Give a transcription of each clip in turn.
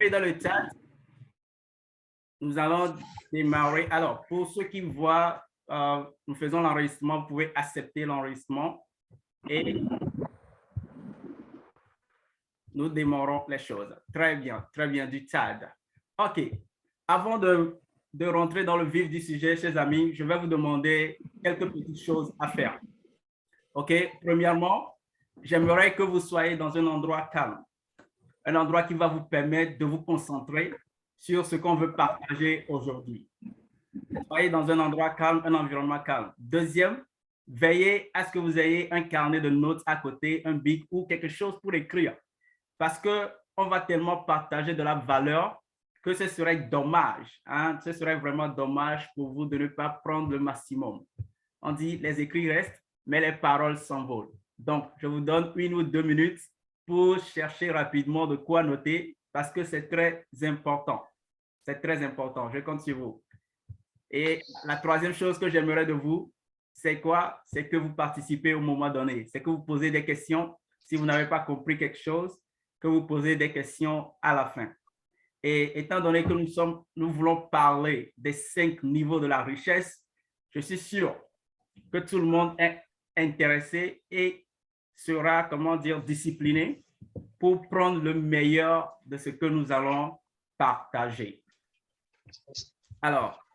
Et dans le chat, nous allons démarrer. Alors, pour ceux qui voient, nous faisons l'enregistrement, vous pouvez accepter l'enregistrement et nous démarrons les choses. Très bien, du Tchad. OK. Avant de rentrer dans le vif du sujet, chers amis, je vais vous demander quelques petites choses à faire. OK? Premièrement, j'aimerais que vous soyez dans un endroit calme, un endroit qui va vous permettre de vous concentrer sur ce qu'on veut partager aujourd'hui. Soyez dans un endroit calme, un environnement calme. Deuxième, veillez à ce que vous ayez un carnet de notes à côté, un bic ou quelque chose pour écrire. Parce qu'on va tellement partager de la valeur que ce serait dommage. Ce serait vraiment dommage pour vous de ne pas prendre le maximum. On dit les écrits restent, mais les paroles s'envolent. Donc, je vous donne 1 ou 2 minutes pour chercher rapidement de quoi noter parce que c'est très important. C'est très important. Je compte sur vous. Et la troisième chose que j'aimerais de vous, c'est quoi? C'est que vous participez au moment donné. C'est que vous posez des questions. Si vous n'avez pas compris quelque chose, que vous posez des questions à la fin. Et étant donné que nous voulons parler des 5 niveaux de la richesse, je suis sûr que tout le monde est intéressé et sera, comment dire, discipliné pour prendre le meilleur de ce que nous allons partager. Alors,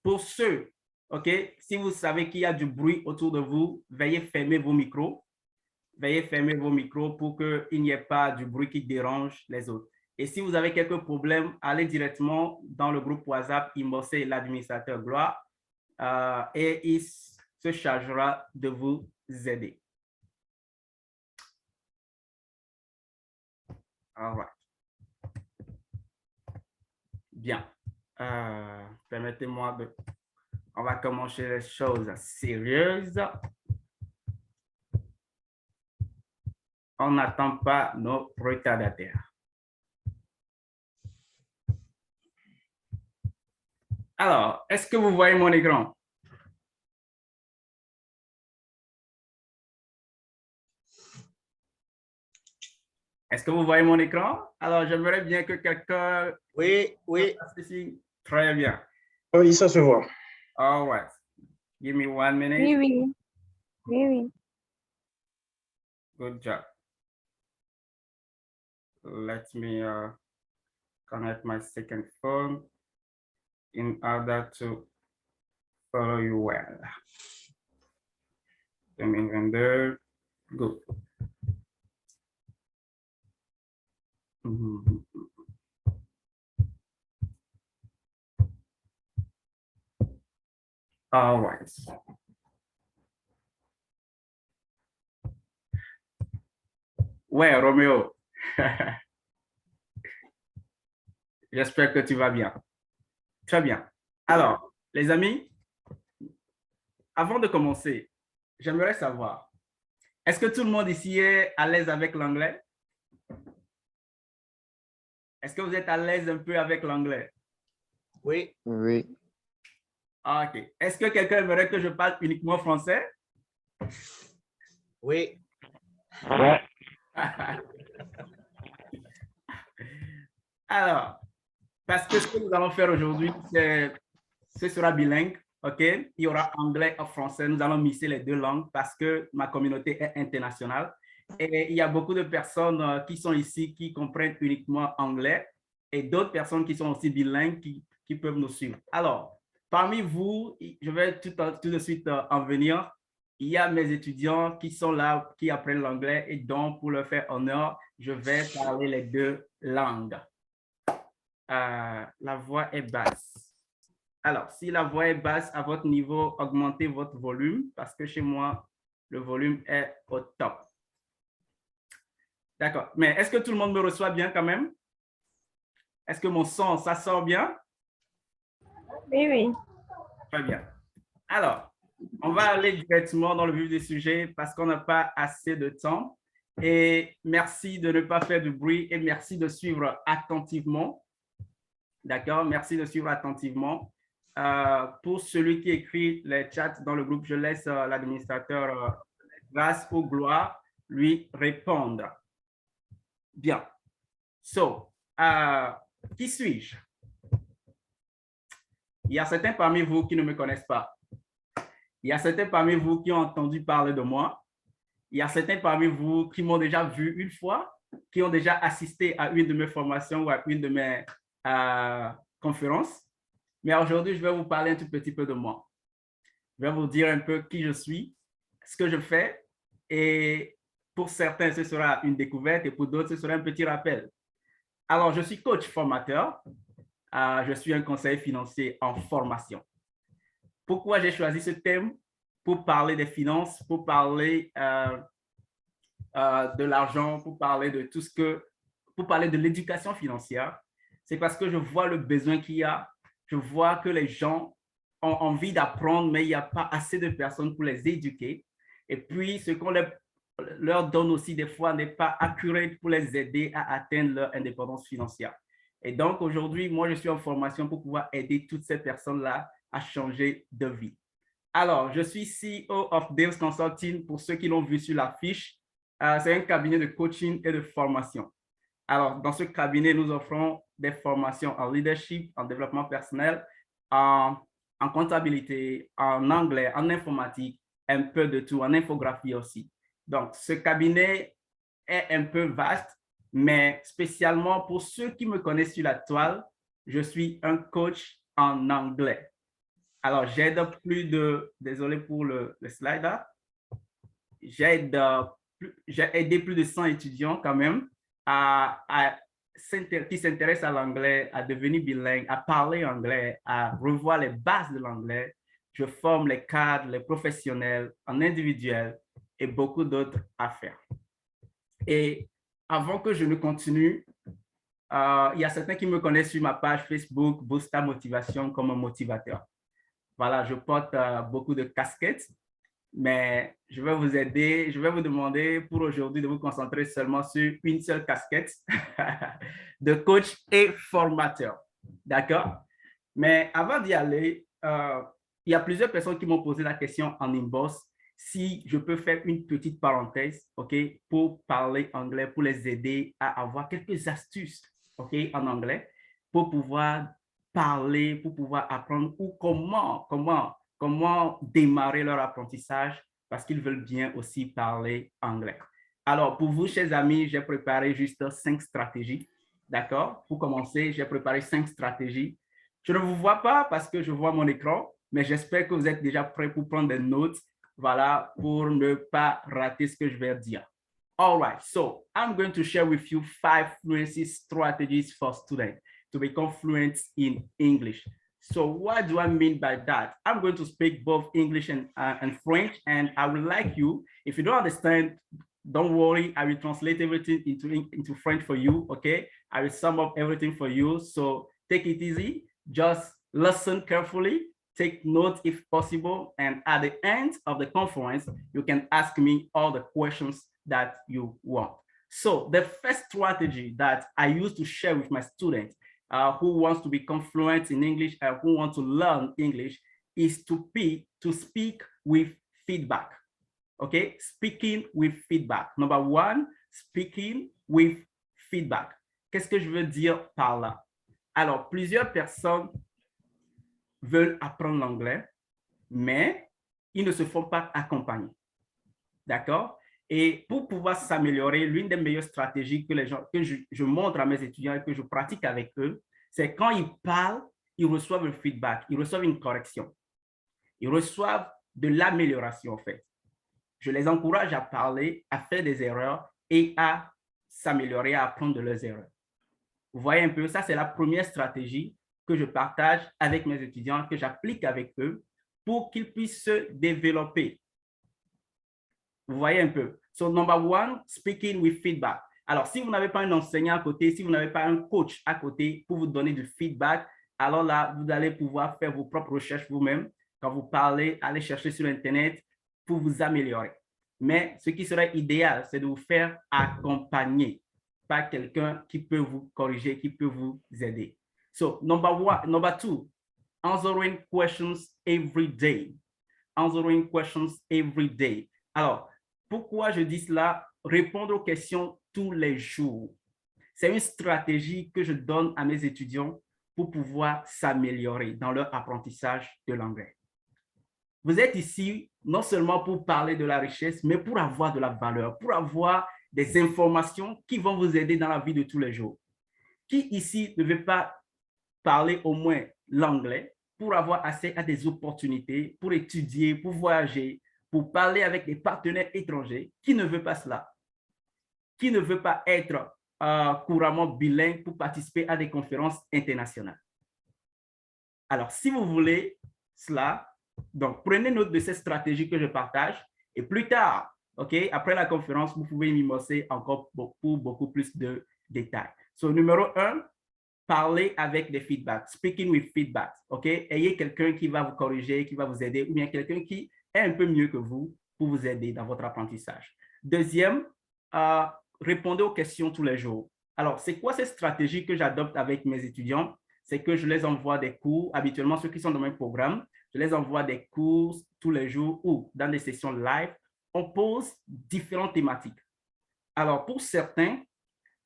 pour ceux, OK, si vous savez qu'il y a du bruit autour de vous, veuillez fermer vos micros. Veuillez fermer vos micros pour qu'il n'y ait pas du bruit qui dérange les autres. Et si vous avez quelques problèmes, allez directement dans le groupe WhatsApp, inboxer l'administrateur Gloire et il se chargera de vous aider. All right. Bien. Permettez-moi de... On va commencer les choses sérieuses. On n'attend pas nos retardataires. Alors, est-ce que vous voyez mon écran? Est-ce que vous voyez mon écran? Alors, j'aimerais bien que quelqu'un... Oui. Très bien. Oui, ça se voit. All right. Give me 1 minute. Oui. Good job. Let me connect my second phone in order to follow you well. 2022. Good. All right. Ouais, Roméo. J'espère que tu vas bien. Très bien. Alors, les amis, avant de commencer, j'aimerais savoir, est-ce que tout le monde ici est à l'aise avec l'anglais? Est-ce que vous êtes à l'aise un peu avec l'anglais? Oui. OK. Est-ce que quelqu'un aimerait que je parle uniquement français? Oui. Ouais. Alors, parce que ce que nous allons faire aujourd'hui, ce sera bilingue, OK? Il y aura anglais et français. Nous allons mixer les deux langues parce que ma communauté est internationale. Et il y a beaucoup de personnes qui sont ici qui comprennent uniquement anglais et d'autres personnes qui sont aussi bilingues qui peuvent nous suivre. Alors, parmi vous, je vais tout de suite en venir. Il y a mes étudiants qui sont là, qui apprennent l'anglais et donc, pour leur faire honneur, je vais parler les deux langues. La voix est basse. Alors, si la voix est basse à votre niveau, augmentez votre volume parce que chez moi, le volume est au top. D'accord. Mais est-ce que tout le monde me reçoit bien quand même? Est-ce que mon son, ça sort bien? Oui. Très bien. Alors, on va aller directement dans le vif du sujet parce qu'on n'a pas assez de temps. Et merci de ne pas faire du bruit et merci de suivre attentivement. D'accord? Merci de suivre attentivement. Pour celui qui écrit les chats dans le groupe, je laisse l'administrateur Grâce ou Gloire lui répondre. Bien. So, Qui suis-je? Il y a certains parmi vous qui ne me connaissent pas. Il y a certains parmi vous qui ont entendu parler de moi. Il y a certains parmi vous qui m'ont déjà vu une fois, qui ont déjà assisté à une de mes formations ou à une de mes conférences. Mais aujourd'hui, je vais vous parler un tout petit peu de moi. Je vais vous dire un peu qui je suis, ce que je fais. Et pour certains, ce sera une découverte et pour d'autres, ce sera un petit rappel. Alors, je suis coach formateur. Je suis un conseiller financier en formation. Pourquoi j'ai choisi ce thème? Pour parler des finances, pour parler de l'argent, pour parler de tout ce que, pour parler de l'éducation financière. C'est parce que je vois le besoin qu'il y a. Je vois que les gens ont envie d'apprendre, mais il n'y a pas assez de personnes pour les éduquer. Et puis, ce qu'on leur donne aussi des fois n'est pas accurate pour les aider à atteindre leur indépendance financière. Et donc, aujourd'hui, moi, je suis en formation pour pouvoir aider toutes ces personnes-là à changer de vie. Alors, je suis CEO of Dales Consulting pour ceux qui l'ont vu sur la fiche. C'est un cabinet de coaching et de formation. Alors, dans ce cabinet, nous offrons des formations en leadership, en développement personnel, en comptabilité, en anglais, en informatique, un peu de tout, en infographie aussi. Donc, ce cabinet est un peu vaste, mais spécialement pour ceux qui me connaissent sur la toile, je suis un coach en anglais. Alors, j'aide plus de, désolé pour le slide là, j'ai aidé plus de 100 étudiants quand même qui s'intéressent à l'anglais, à devenir bilingue, à parler anglais, à revoir les bases de l'anglais. Je forme les cadres, les professionnels en individuel et beaucoup d'autres affaires. Et avant que je ne continue, il y a certains qui me connaissent sur ma page Facebook, Boosta Motivation comme un motivateur. Voilà, je porte beaucoup de casquettes, mais je vais vous aider, je vais vous demander pour aujourd'hui de vous concentrer seulement sur une seule casquette de coach et formateur. D'accord? Mais avant d'y aller, il y a plusieurs personnes qui m'ont posé la question en inbox si je peux faire une petite parenthèse, OK, pour parler anglais, pour les aider à avoir quelques astuces, OK, en anglais, pour pouvoir parler, pour pouvoir apprendre ou comment démarrer leur apprentissage parce qu'ils veulent bien aussi parler anglais. Alors, pour vous, chers amis, j'ai préparé juste 5 stratégies. D'accord? Pour commencer, j'ai préparé 5 stratégies. Je ne vous vois pas parce que je vois mon écran, mais j'espère que vous êtes déjà prêts pour prendre des notes, voilà, pour ne pas rater ce que je vais dire. All right, so I'm going to share with you 5 fluency strategies for students to become fluent in English. So what do I mean by that? I'm going to speak both English and French, and I would like you, if you don't understand, don't worry, I will translate everything into French for you, okay? I will sum up everything for you, so take it easy, just listen carefully, take notes if possible, and at the end of the conference, you can ask me all the questions that you want. So the first strategy that I use to share with my students who wants to become fluent in English and who want to learn English is to speak with feedback. Okay, speaking with feedback. Number one, speaking with feedback. Qu'est-ce que je veux dire par là? Alors, plusieurs personnes veulent apprendre l'anglais, mais ils ne se font pas accompagner. D'accord? Et pour pouvoir s'améliorer, l'une des meilleures stratégies que je montre à mes étudiants et que je pratique avec eux, c'est quand ils parlent, ils reçoivent le feedback, ils reçoivent une correction. Ils reçoivent de l'amélioration, en fait. Je les encourage à parler, à faire des erreurs et à s'améliorer, à apprendre de leurs erreurs. Vous voyez un peu, ça, c'est la première stratégie que je partage avec mes étudiants, que j'applique avec eux pour qu'ils puissent se développer. Vous voyez un peu. So, number one, speaking with feedback. Alors, si vous n'avez pas un enseignant à côté, si vous n'avez pas un coach à côté pour vous donner du feedback, alors là, vous allez pouvoir faire vos propres recherches vous-même. Quand vous parlez, allez chercher sur Internet pour vous améliorer. Mais ce qui serait idéal, c'est de vous faire accompagner par quelqu'un qui peut vous corriger, qui peut vous aider. So, number two, answering questions every day. Answering questions every day. Alors, pourquoi je dis cela? Répondre aux questions tous les jours. C'est une stratégie que je donne à mes étudiants pour pouvoir s'améliorer dans leur apprentissage de l'anglais. Vous êtes ici non seulement pour parler de la richesse, mais pour avoir de la valeur, pour avoir des informations qui vont vous aider dans la vie de tous les jours. Qui ici ne veut pas parler au moins l'anglais pour avoir accès à des opportunités, pour étudier, pour voyager, pour parler avec des partenaires étrangers? Qui ne veut pas cela? Qui ne veut pas être couramment bilingue pour participer à des conférences internationales? Alors, si vous voulez cela, donc prenez note de cette stratégie que je partage et plus tard, après la conférence, vous pouvez m'immerser encore pour beaucoup plus de détails. So, numéro 1, parler avec des feedbacks, speaking with feedbacks, Ayez quelqu'un qui va vous corriger, qui va vous aider, ou bien quelqu'un qui est un peu mieux que vous pour vous aider dans votre apprentissage. Deuxième, répondez aux questions tous les jours. Alors, c'est quoi cette stratégie que j'adopte avec mes étudiants? C'est que je les envoie des cours, habituellement ceux qui sont dans mes programmes, je les envoie des cours tous les jours ou dans des sessions live, on pose différentes thématiques. Alors, pour certains,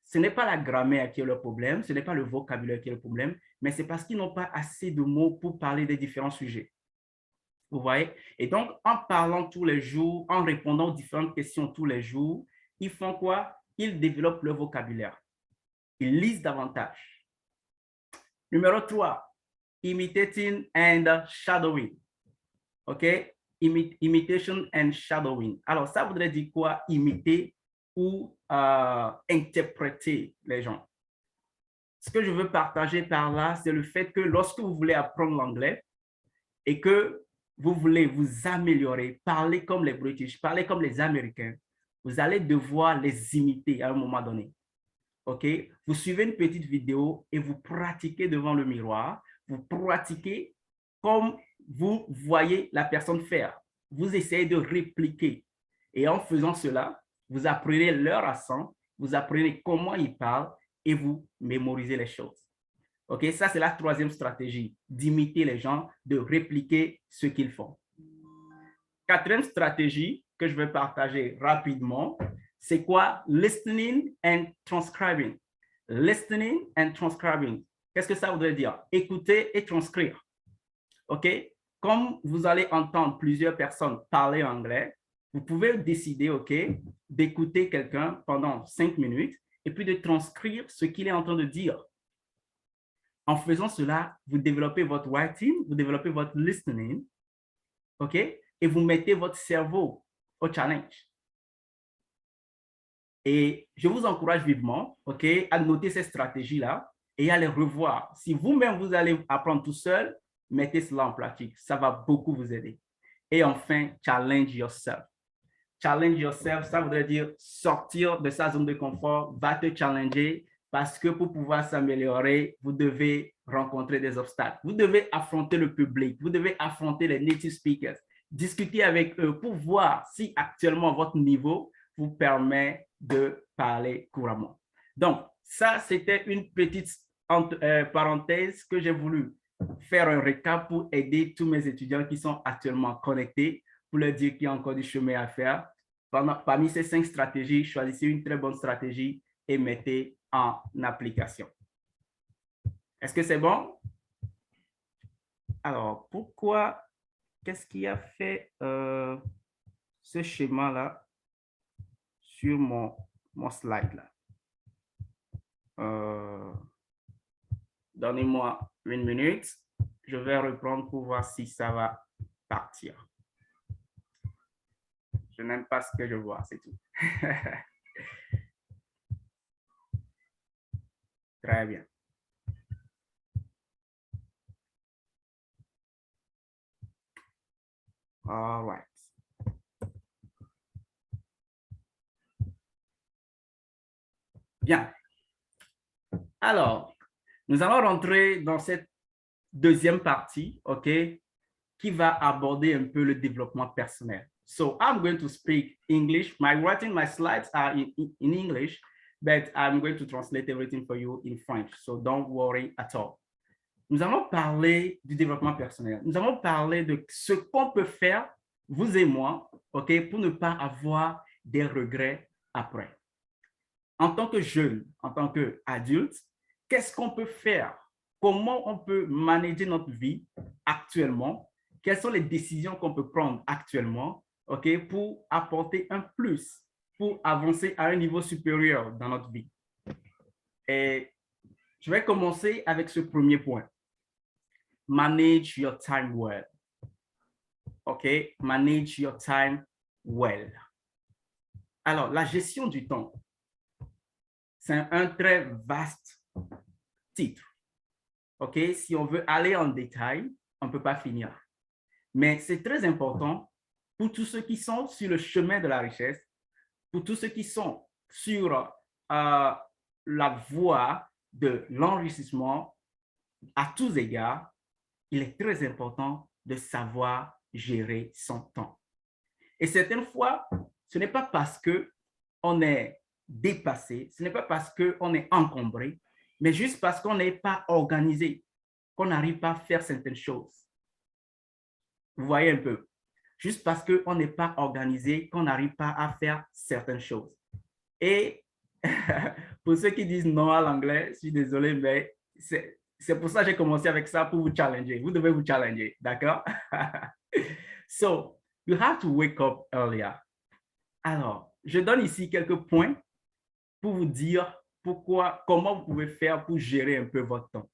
ce n'est pas la grammaire qui est le problème, ce n'est pas le vocabulaire qui est le problème, mais c'est parce qu'ils n'ont pas assez de mots pour parler des différents sujets. Vous voyez? Et donc, en parlant tous les jours, en répondant aux différentes questions tous les jours, ils font quoi? Ils développent le vocabulaire. Ils lisent davantage. Numéro 3, imitating and shadowing. Imitation and shadowing. Alors, ça voudrait dire quoi? Imiter ou interpréter les gens. Ce que je veux partager par là, c'est le fait que lorsque vous voulez apprendre l'anglais et que vous voulez vous améliorer, parler comme les British, parler comme les Américains, vous allez devoir les imiter à un moment donné. Vous suivez une petite vidéo et vous pratiquez devant le miroir, vous pratiquez comme vous voyez la personne faire. Vous essayez de répliquer. Et en faisant cela, vous apprenez leur accent, vous apprenez comment ils parlent et vous mémorisez les choses. Ça, c'est la troisième stratégie, d'imiter les gens, de répliquer ce qu'ils font. Quatrième stratégie que je vais partager rapidement, c'est quoi? Listening and transcribing. Listening and transcribing. Qu'est-ce que ça voudrait dire? Écouter et transcrire. Comme vous allez entendre plusieurs personnes parler anglais, vous pouvez décider, d'écouter quelqu'un pendant 5 minutes et puis de transcrire ce qu'il est en train de dire. En faisant cela, vous développez votre writing, vous développez votre listening, et vous mettez votre cerveau au challenge. Et je vous encourage vivement, à noter ces stratégies-là et à les revoir. Si vous-même, vous allez apprendre tout seul, mettez cela en pratique. Ça va beaucoup vous aider. Et enfin, challenge yourself. Challenge yourself, ça voudrait dire sortir de sa zone de confort, va te challenger parce que pour pouvoir s'améliorer, vous devez rencontrer des obstacles. Vous devez affronter le public, vous devez affronter les native speakers, discuter avec eux pour voir si actuellement votre niveau vous permet de parler couramment. Donc, ça, c'était une petite parenthèse que j'ai voulu faire un récap pour aider tous mes étudiants qui sont actuellement connectés, pour leur dire qu'il y a encore du chemin à faire. Parmi ces 5 stratégies, choisissez une très bonne stratégie et mettez en application. Est-ce que c'est bon? Alors, pourquoi, qu'est-ce qui a fait ce schéma-là sur mon slide-là? Donnez-moi 1 minute. Je vais reprendre pour voir si ça va partir. Je n'aime pas ce que je vois, c'est tout. Très bien. All right. Bien. Alors, nous allons rentrer dans cette deuxième partie, qui va aborder un peu le développement personnel. So I'm going to speak English. My slides are in English, but I'm going to translate everything for you in French. So don't worry at all. Nous allons parler du développement personnel. Nous allons parler de ce qu'on peut faire, vous et moi, pour ne pas avoir des regrets après. en tant que jeune, en tant qu'adulte, qu'est-ce qu'on peut faire? Comment on peut manager notre vie actuellement? Quelles sont les décisions qu'on peut prendre actuellement, OK, pour apporter un plus, pour avancer à un niveau supérieur dans notre vie? Et je vais commencer avec ce premier point. Manage your time well. OK? Manage your time well. Alors, la gestion du temps, c'est un très vaste titre. OK? Si on veut aller en détail, on ne peut pas finir. Mais c'est très important pour tous ceux qui sont sur le chemin de la richesse, pour tous ceux qui sont sur la voie de l'enrichissement à tous égards, il est très important de savoir gérer son temps. Et certaines fois, ce n'est pas parce qu'on est dépassé, ce n'est pas parce qu'on est encombré, mais juste parce qu'on n'est pas organisé, qu'on n'arrive pas à faire certaines choses. Vous voyez un peu? Juste parce qu'on n'est pas organisé, qu'on n'arrive pas à faire certaines choses. Et pour ceux qui disent non à l'anglais, je suis désolé, mais c'est pour ça que j'ai commencé avec ça, pour vous challenger. Vous devez vous challenger, d'accord? So, you have to wake up earlier. Alors, je donne ici quelques points pour vous dire comment vous pouvez faire pour gérer un peu votre temps.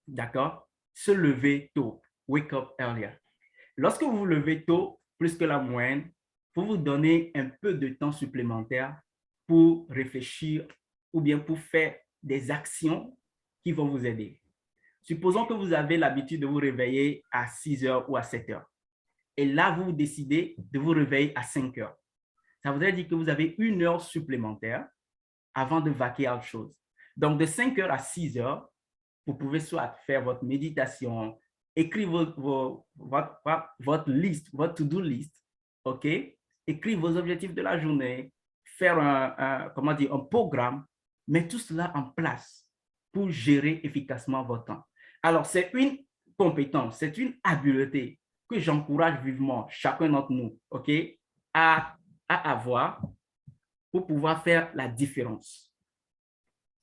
D'accord? Se lever tôt. Wake up earlier. Lorsque vous vous levez tôt, plus que la moyenne, vous vous donnez un peu de temps supplémentaire pour réfléchir ou bien pour faire des actions qui vont vous aider. Supposons que vous avez l'habitude de vous réveiller à 6 heures ou à 7 heures. Et là, vous décidez de vous réveiller à 5 heures. Ça voudrait dire que vous avez 1 heure supplémentaire avant de vaquer à autre chose. Donc, de 5 heures à 6 heures, vous pouvez soit faire votre méditation, écrire votre liste, votre to-do list, OK? Écrire vos objectifs de la journée, faire un programme, mettre tout cela en place pour gérer efficacement votre temps. Alors, c'est une compétence, c'est une habileté que j'encourage vivement chacun d'entre nous, OK, à avoir pour pouvoir faire la différence.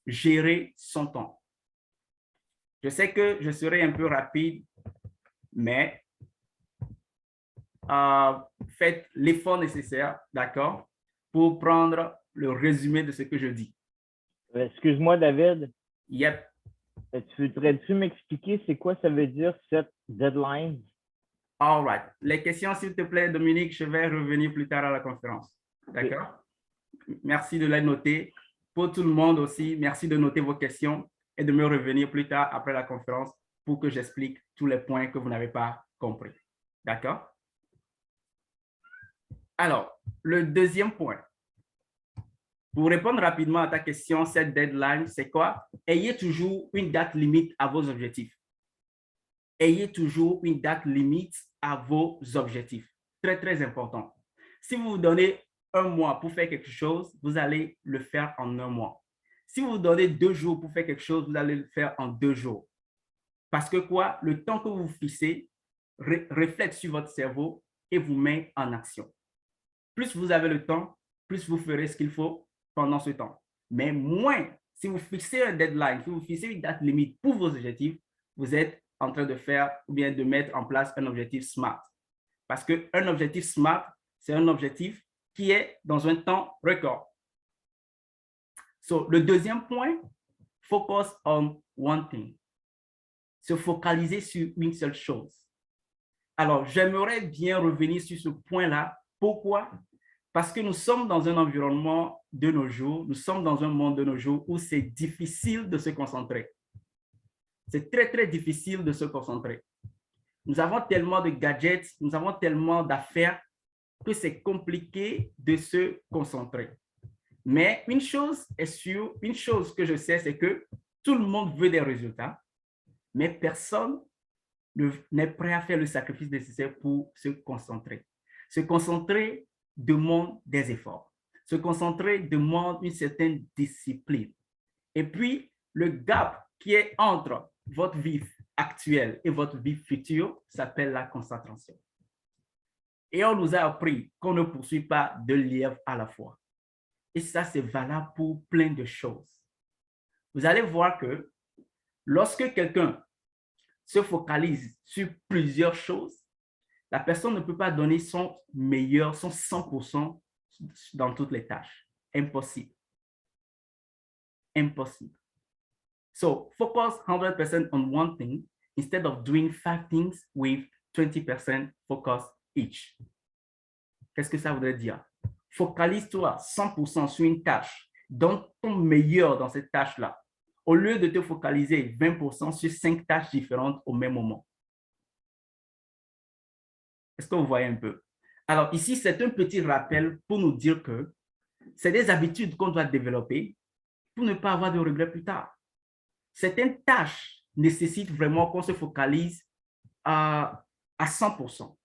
Gérer son temps. Je sais que je serai un peu rapide, mais faites l'effort nécessaire, d'accord, pour prendre le résumé de ce que je dis. Excuse-moi, David. Yep. Voudrais-tu m'expliquer c'est quoi ça veut dire cette deadline? All right. Les questions, s'il te plaît, Dominique, je vais revenir plus tard à la conférence. D'accord? Okay. Merci de les noter. Pour tout le monde aussi, merci de noter vos questions et de me revenir plus tard après la conférence pour que j'explique tous les points que vous n'avez pas compris. D'accord? Alors, le deuxième point. Pour répondre rapidement à ta question, cette deadline, c'est quoi? Ayez toujours une date limite à vos objectifs. Ayez toujours une date limite à vos objectifs. Très, très important. Si vous vous donnez 1 mois pour faire quelque chose, vous allez le faire en 1 mois. Si vous vous donnez 2 jours pour faire quelque chose, vous allez le faire en 2 jours. Parce que quoi? Le temps que vous fixez reflète sur votre cerveau et vous met en action. Plus vous avez le temps, plus vous ferez ce qu'il faut pendant ce temps. Mais moins, si vous fixez un deadline, si vous fixez une date limite pour vos objectifs, vous êtes en train de faire ou bien de mettre en place un objectif SMART. Parce qu'un objectif SMART, c'est un objectif qui est dans un temps record. So, le deuxième point, focus on one thing. Se focaliser sur une seule chose. Alors, j'aimerais bien revenir sur ce point-là. Pourquoi? Parce que nous sommes dans un environnement de nos jours, nous sommes dans un monde de nos jours où c'est difficile de se concentrer. C'est très, très difficile de se concentrer. Nous avons tellement de gadgets, nous avons tellement d'affaires que c'est compliqué de se concentrer. Mais une chose est sûre, une chose que je sais, c'est que tout le monde veut des résultats, mais personne n'est prêt à faire le sacrifice nécessaire pour se concentrer. Se concentrer demande des efforts. Se concentrer demande une certaine discipline. Et puis, le gap qui est entre votre vie actuelle et votre vie future s'appelle la concentration. Et on nous a appris qu'on ne poursuit pas 2 lièvres à la fois. Et ça, c'est valable pour plein de choses. Vous allez voir que lorsque quelqu'un se focalise sur plusieurs choses, la personne ne peut pas donner son meilleur, son 100% dans toutes les tâches. Impossible. Impossible. So focus 100% on one thing instead of doing 5 things with 20% focus each. Qu'est-ce que ça voudrait dire? Focalise-toi 100% sur une tâche. Donne ton meilleur dans cette tâche-là, au lieu de te focaliser 20% sur 5 tâches différentes au même moment. Est-ce que vous voyez un peu? Alors ici, c'est un petit rappel pour nous dire que c'est des habitudes qu'on doit développer pour ne pas avoir de regrets plus tard. Certaines tâches nécessitent vraiment qu'on se focalise à 100%,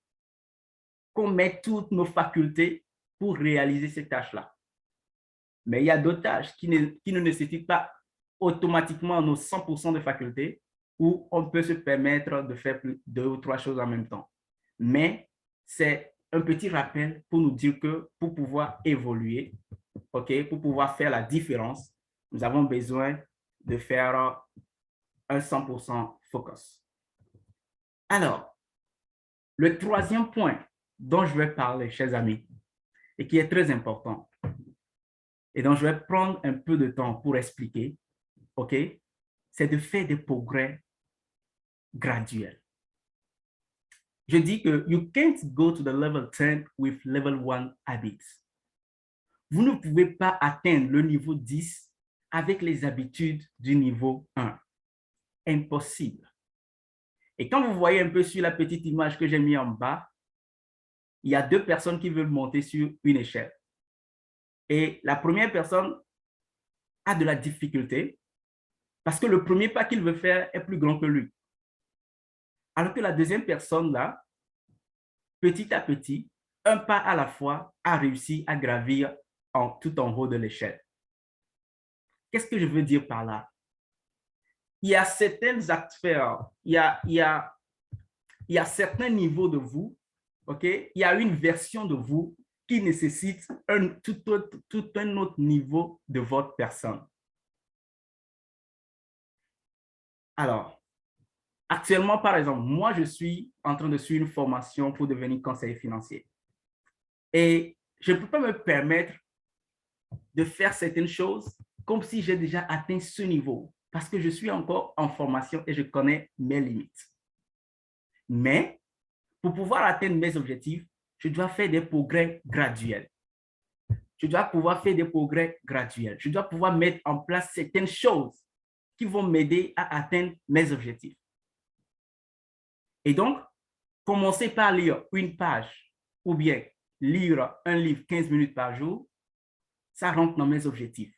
qu'on mette toutes nos facultés pour réaliser ces tâches-là. Mais il y a d'autres tâches qui ne nécessitent pas automatiquement nos 100% de facultés, où on peut se permettre de faire 2 ou 3 choses en même temps. Mais c'est un petit rappel pour nous dire que pour pouvoir évoluer, okay, pour pouvoir faire la différence, nous avons besoin de faire un 100% focus. Alors, le troisième point dont je vais parler, chers amis, et qui est très important, et dont je vais prendre un peu de temps pour expliquer, OK, c'est de faire des progrès graduels. Je dis que you can't go to the level 10 with level 1 habits. Vous ne pouvez pas atteindre le niveau 10 avec les habitudes du niveau 1. Impossible. Et quand vous voyez un peu sur la petite image que j'ai mis en bas, il y a 2 personnes qui veulent monter sur une échelle. Et la première personne a de la difficulté parce que le premier pas qu'il veut faire est plus grand que lui. Alors que la deuxième personne, là, petit à petit, un pas à la fois, a réussi à gravir tout en haut de l'échelle. Qu'est-ce que je veux dire par là? Il y a certaines affaires, il y a certains niveaux de vous, OK? Il y a une version de vous qui nécessite tout un autre niveau de votre personne. Alors, actuellement, par exemple, moi, je suis en train de suivre une formation pour devenir conseiller financier. Et je ne peux pas me permettre de faire certaines choses comme si j'ai déjà atteint ce niveau, parce que je suis encore en formation et je connais mes limites. Mais pour pouvoir atteindre mes objectifs, je dois faire des progrès graduels. Je dois pouvoir faire des progrès graduels. Je dois pouvoir mettre en place certaines choses qui vont m'aider à atteindre mes objectifs. Et donc, commencer par lire une page ou bien lire un livre 15 minutes par jour, ça rentre dans mes objectifs.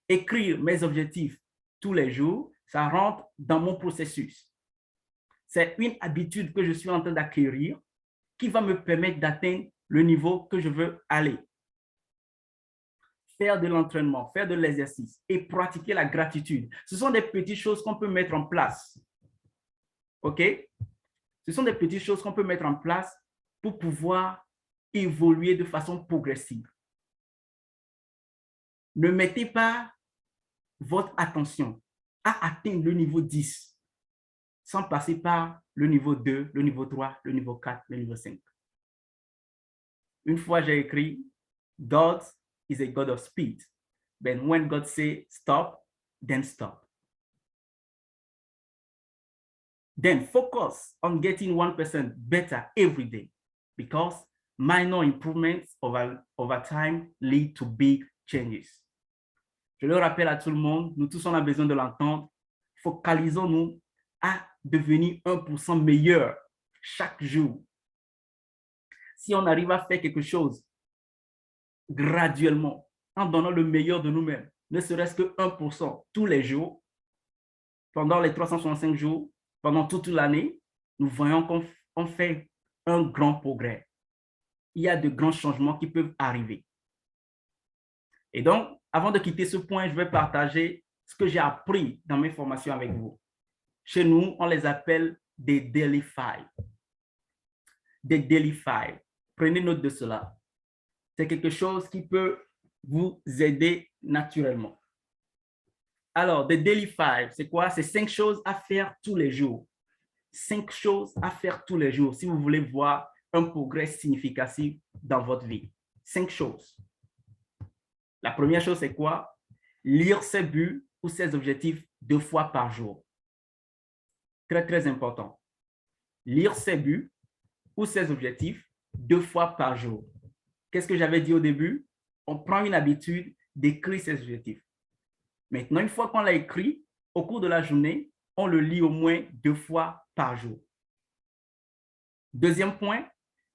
Écrire mes objectifs tous les jours, ça rentre dans mon processus. C'est une habitude que je suis en train d'acquérir qui va me permettre d'atteindre le niveau que je veux aller. Faire de l'entraînement, faire de l'exercice et pratiquer la gratitude. Ce sont des petites choses qu'on peut mettre en place. OK? Ce sont des petites choses qu'on peut mettre en place pour pouvoir évoluer de façon progressive. Ne mettez pas votre attention à atteindre le niveau 10 sans passer par le niveau 2, le niveau 3, le niveau 4, le niveau 5. Une fois, j'ai écrit « God is a God of speed. But when God says stop, then stop. » Then focus on getting 1% better every day because minor improvements over time lead to big changes. Je le rappelle à tout le monde, nous tous on a besoin de l'entendre. Focalisons-nous à devenir 1% meilleur chaque jour. Si on arrive à faire quelque chose graduellement, en donnant le meilleur de nous-mêmes, ne serait-ce que 1% tous les jours, pendant les 365 jours, pendant toute l'année, nous voyons qu'on fait un grand progrès. Il y a de grands changements qui peuvent arriver. Et donc, avant de quitter ce point, je vais partager ce que j'ai appris dans mes formations avec vous. Chez nous, on les appelle des daily files. Des daily files. Prenez note de cela. C'est quelque chose qui peut vous aider naturellement. Alors, the Daily Five, c'est quoi? C'est 5 choses à faire tous les jours. 5 choses à faire tous les jours si vous voulez voir un progrès significatif dans votre vie. 5 choses. La première chose, c'est quoi? Lire ses buts ou ses objectifs 2 fois par jour. Très, très important. Lire ses buts ou ses objectifs 2 fois par jour. Qu'est-ce que j'avais dit au début? On prend une habitude d'écrire ses objectifs. Maintenant, une fois qu'on l'a écrit, au cours de la journée, on le lit au moins 2 fois par jour. Deuxième point,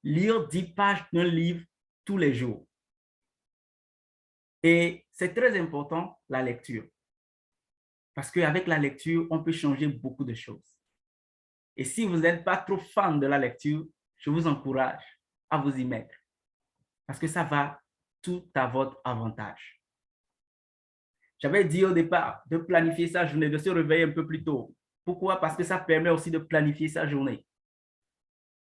lire 10 pages d'un livre tous les jours. Et c'est très important, la lecture. Parce qu'avec la lecture, on peut changer beaucoup de choses. Et si vous n'êtes pas trop fan de la lecture, je vous encourage à vous y mettre. Parce que ça va tout à votre avantage. J'avais dit au départ de planifier sa journée, de se réveiller un peu plus tôt. Pourquoi? Parce que ça permet aussi de planifier sa journée.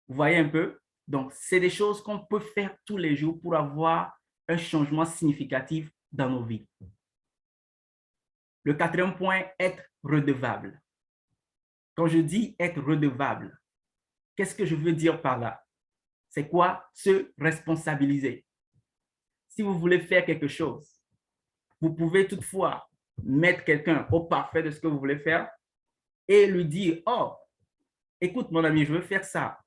Vous voyez un peu? Donc, c'est des choses qu'on peut faire tous les jours pour avoir un changement significatif dans nos vies. Le quatrième point, être redevable. Quand je dis être redevable, qu'est-ce que je veux dire par là? C'est quoi? Se responsabiliser. Si vous voulez faire quelque chose, vous pouvez toutefois mettre quelqu'un au parfait de ce que vous voulez faire et lui dire, oh, écoute mon ami, je veux faire ça,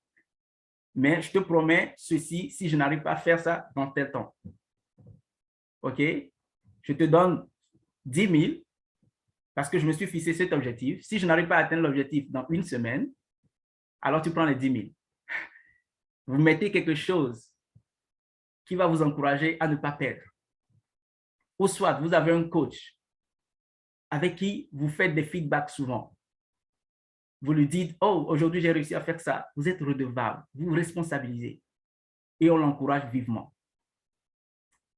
mais je te promets ceci si je n'arrive pas à faire ça dans tel temps. OK? Je te donne 10 000 parce que je me suis fixé cet objectif. Si je n'arrive pas à atteindre l'objectif dans une semaine, alors tu prends les 10 000. Vous mettez quelque chose qui va vous encourager à ne pas perdre. Ou soit vous avez un coach avec qui vous faites des feedbacks souvent. Vous lui dites, oh, aujourd'hui j'ai réussi à faire ça. Vous êtes redevable, vous vous responsabilisez et on l'encourage vivement.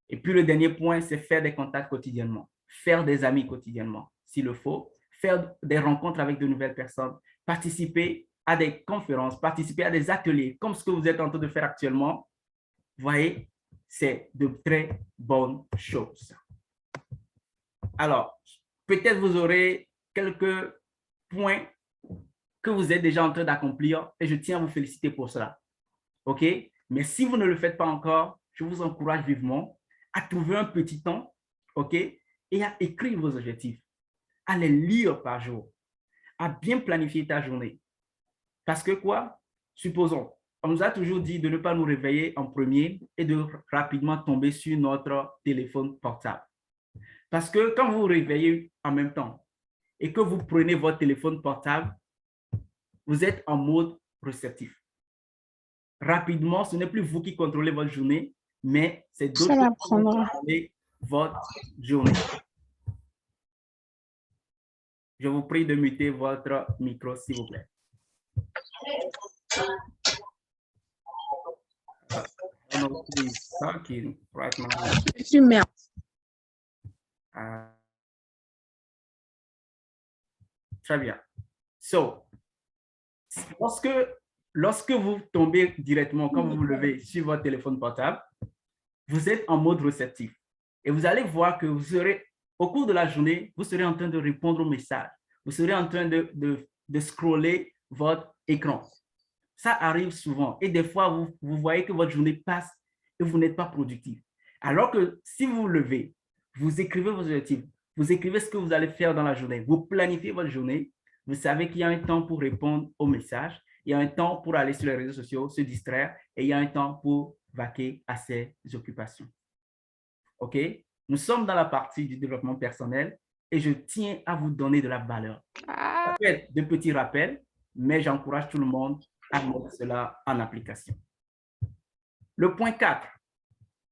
Et puis le dernier point, c'est faire des contacts quotidiennement, faire des amis quotidiennement, s'il le faut, faire des rencontres avec de nouvelles personnes, participer à des conférences, participer à des ateliers comme ce que vous êtes en train de faire actuellement. Vous voyez, c'est de très bonnes choses. Alors, peut-être vous aurez quelques points que vous êtes déjà en train d'accomplir et je tiens à vous féliciter pour cela. OK? Mais si vous ne le faites pas encore, je vous encourage vivement à trouver un petit temps, OK? Et à écrire vos objectifs, à les lire par jour, à bien planifier ta journée. Parce que quoi? Supposons, on nous a toujours dit de ne pas nous réveiller en premier et de rapidement tomber sur notre téléphone portable. Parce que quand vous vous réveillez en même temps et que vous prenez votre téléphone portable, vous êtes en mode réceptif. Rapidement, ce n'est plus vous qui contrôlez votre journée, mais c'est d'autres qui contrôlent votre journée. Je vous prie de muter votre micro, s'il vous plaît. I don't know who is talking right now. Très bien. So, lorsque vous tombez directement, quand vous vous levez sur votre téléphone portable, vous êtes en mode réceptif. Et vous allez voir que vous serez, au cours de la journée, vous serez en train de répondre aux messages. Vous serez en train de scroller votre écran. Ça arrive souvent. Et des fois, vous voyez que votre journée passe et vous n'êtes pas productif. Alors que si vous vous levez, vous écrivez vos objectifs, vous écrivez ce que vous allez faire dans la journée, vous planifiez votre journée, vous savez qu'il y a un temps pour répondre aux messages, il y a un temps pour aller sur les réseaux sociaux, se distraire, et il y a un temps pour vaquer à ses occupations. OK? Nous sommes dans la partie du développement personnel et je tiens à vous donner de la valeur. Ça peut être de petits rappels, mais j'encourage tout le monde à mettre cela en application. Le point 4,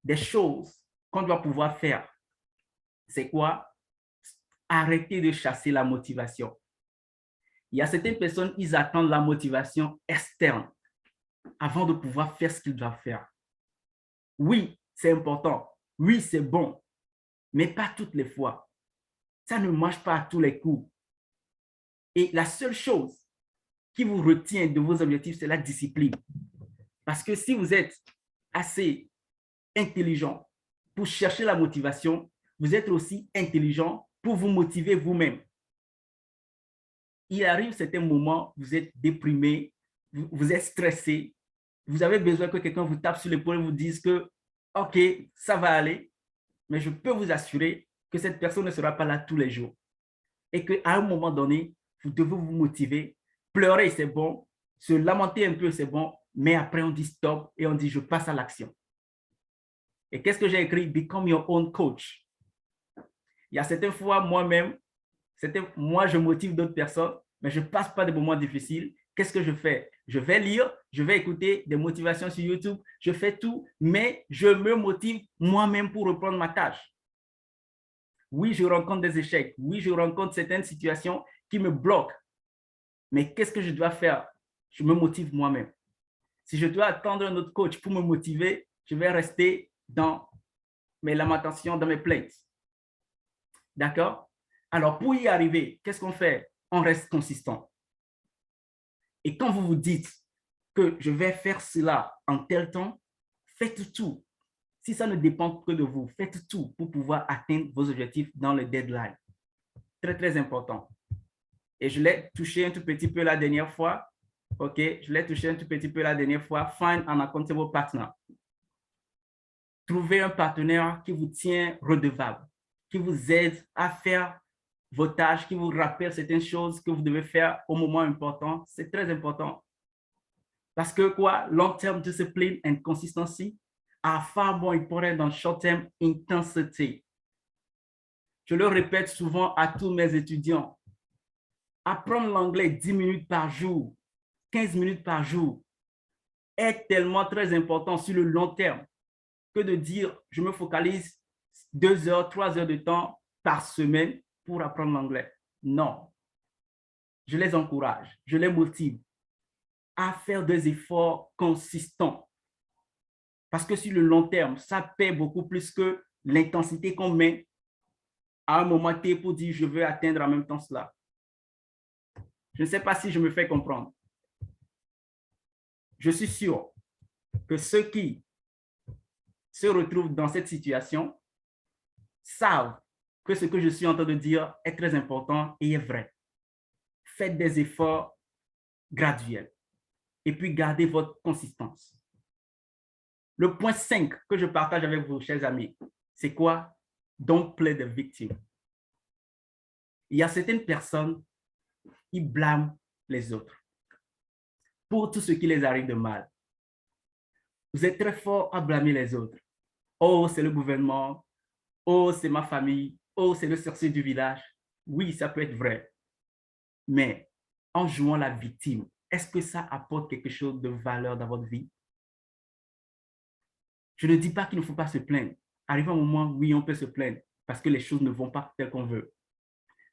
des choses qu'on doit pouvoir faire, c'est quoi? Arrêter de chasser la motivation. Il y a certaines personnes, ils attendent la motivation externe avant de pouvoir faire ce qu'ils doivent faire. Oui, c'est important. Oui, c'est bon, mais pas toutes les fois. Ça ne marche pas à tous les coups. Et la seule chose qui vous retient de vos objectifs, c'est la discipline. Parce que si vous êtes assez intelligent pour chercher la motivation, vous êtes aussi intelligent pour vous motiver vous-même. Il arrive certains moments, vous êtes déprimé, vous êtes stressé, vous avez besoin que quelqu'un vous tape sur l'épaule et vous dise que, OK, ça va aller, mais je peux vous assurer que cette personne ne sera pas là tous les jours. Et qu'à un moment donné, vous devez vous motiver. Pleurer, c'est bon. Se lamenter un peu, c'est bon. Mais après, on dit stop et on dit je passe à l'action. Et qu'est-ce que j'ai écrit? Become your own coach. Il y a certaines fois, moi-même, moi, je motive d'autres personnes, mais je ne passe pas de moments difficiles. Qu'est-ce que je fais? Je vais lire, je vais écouter des motivations sur YouTube, je fais tout, mais je me motive moi-même pour reprendre ma tâche. Oui, je rencontre des échecs. Oui, je rencontre certaines situations qui me bloquent. Mais qu'est-ce que je dois faire? Je me motive moi-même. Si je dois attendre un autre coach pour me motiver, je vais rester dans mes lamentations, dans mes plaintes. D'accord? Alors, pour y arriver, qu'est-ce qu'on fait? On reste consistant. Et quand vous vous dites que je vais faire cela en tel temps, faites tout. Si ça ne dépend que de vous, faites tout pour pouvoir atteindre vos objectifs dans le deadline. Très, très important. Et je l'ai touché un tout petit peu la dernière fois. OK, je l'ai touché un tout petit peu la dernière fois. Find an accountable partner. Trouvez un partenaire qui vous tient redevable, qui vous aide à faire vos tâches, qui vous rappelle certaines choses que vous devez faire au moment important. C'est très important. Parce que quoi? Long-term discipline and consistency are far more important than short-term intensity. Je le répète souvent à tous mes étudiants. Apprendre l'anglais 10 minutes par jour, 15 minutes par jour est tellement très important sur le long terme que de dire je me focalise 2 heures, 3 heures de temps par semaine pour apprendre l'anglais. Non. Je les encourage, je les motive à faire des efforts consistants. Parce que sur le long terme, ça paie beaucoup plus que l'intensité qu'on met à un moment T pour dire je veux atteindre en même temps cela. Je ne sais pas si je me fais comprendre. Je suis sûr que ceux qui se retrouvent dans cette situation savent que ce que je suis en train de dire est très important et est vrai. Faites des efforts graduels et puis gardez votre consistance. Le point 5 que je partage avec vous, chers amis, c'est quoi? Don't play the victim. Il y a certaines personnes qui blâment les autres pour tout ce qui les arrive de mal. Vous êtes très fort à blâmer les autres. Oh, c'est le gouvernement. Oh, c'est ma famille. Oh, c'est le sorcier du village. Oui, ça peut être vrai. Mais en jouant la victime, est-ce que ça apporte quelque chose de valeur dans votre vie? Je ne dis pas qu'il ne faut pas se plaindre. Arrivé un moment, oui, on peut se plaindre parce que les choses ne vont pas telles qu'on veut.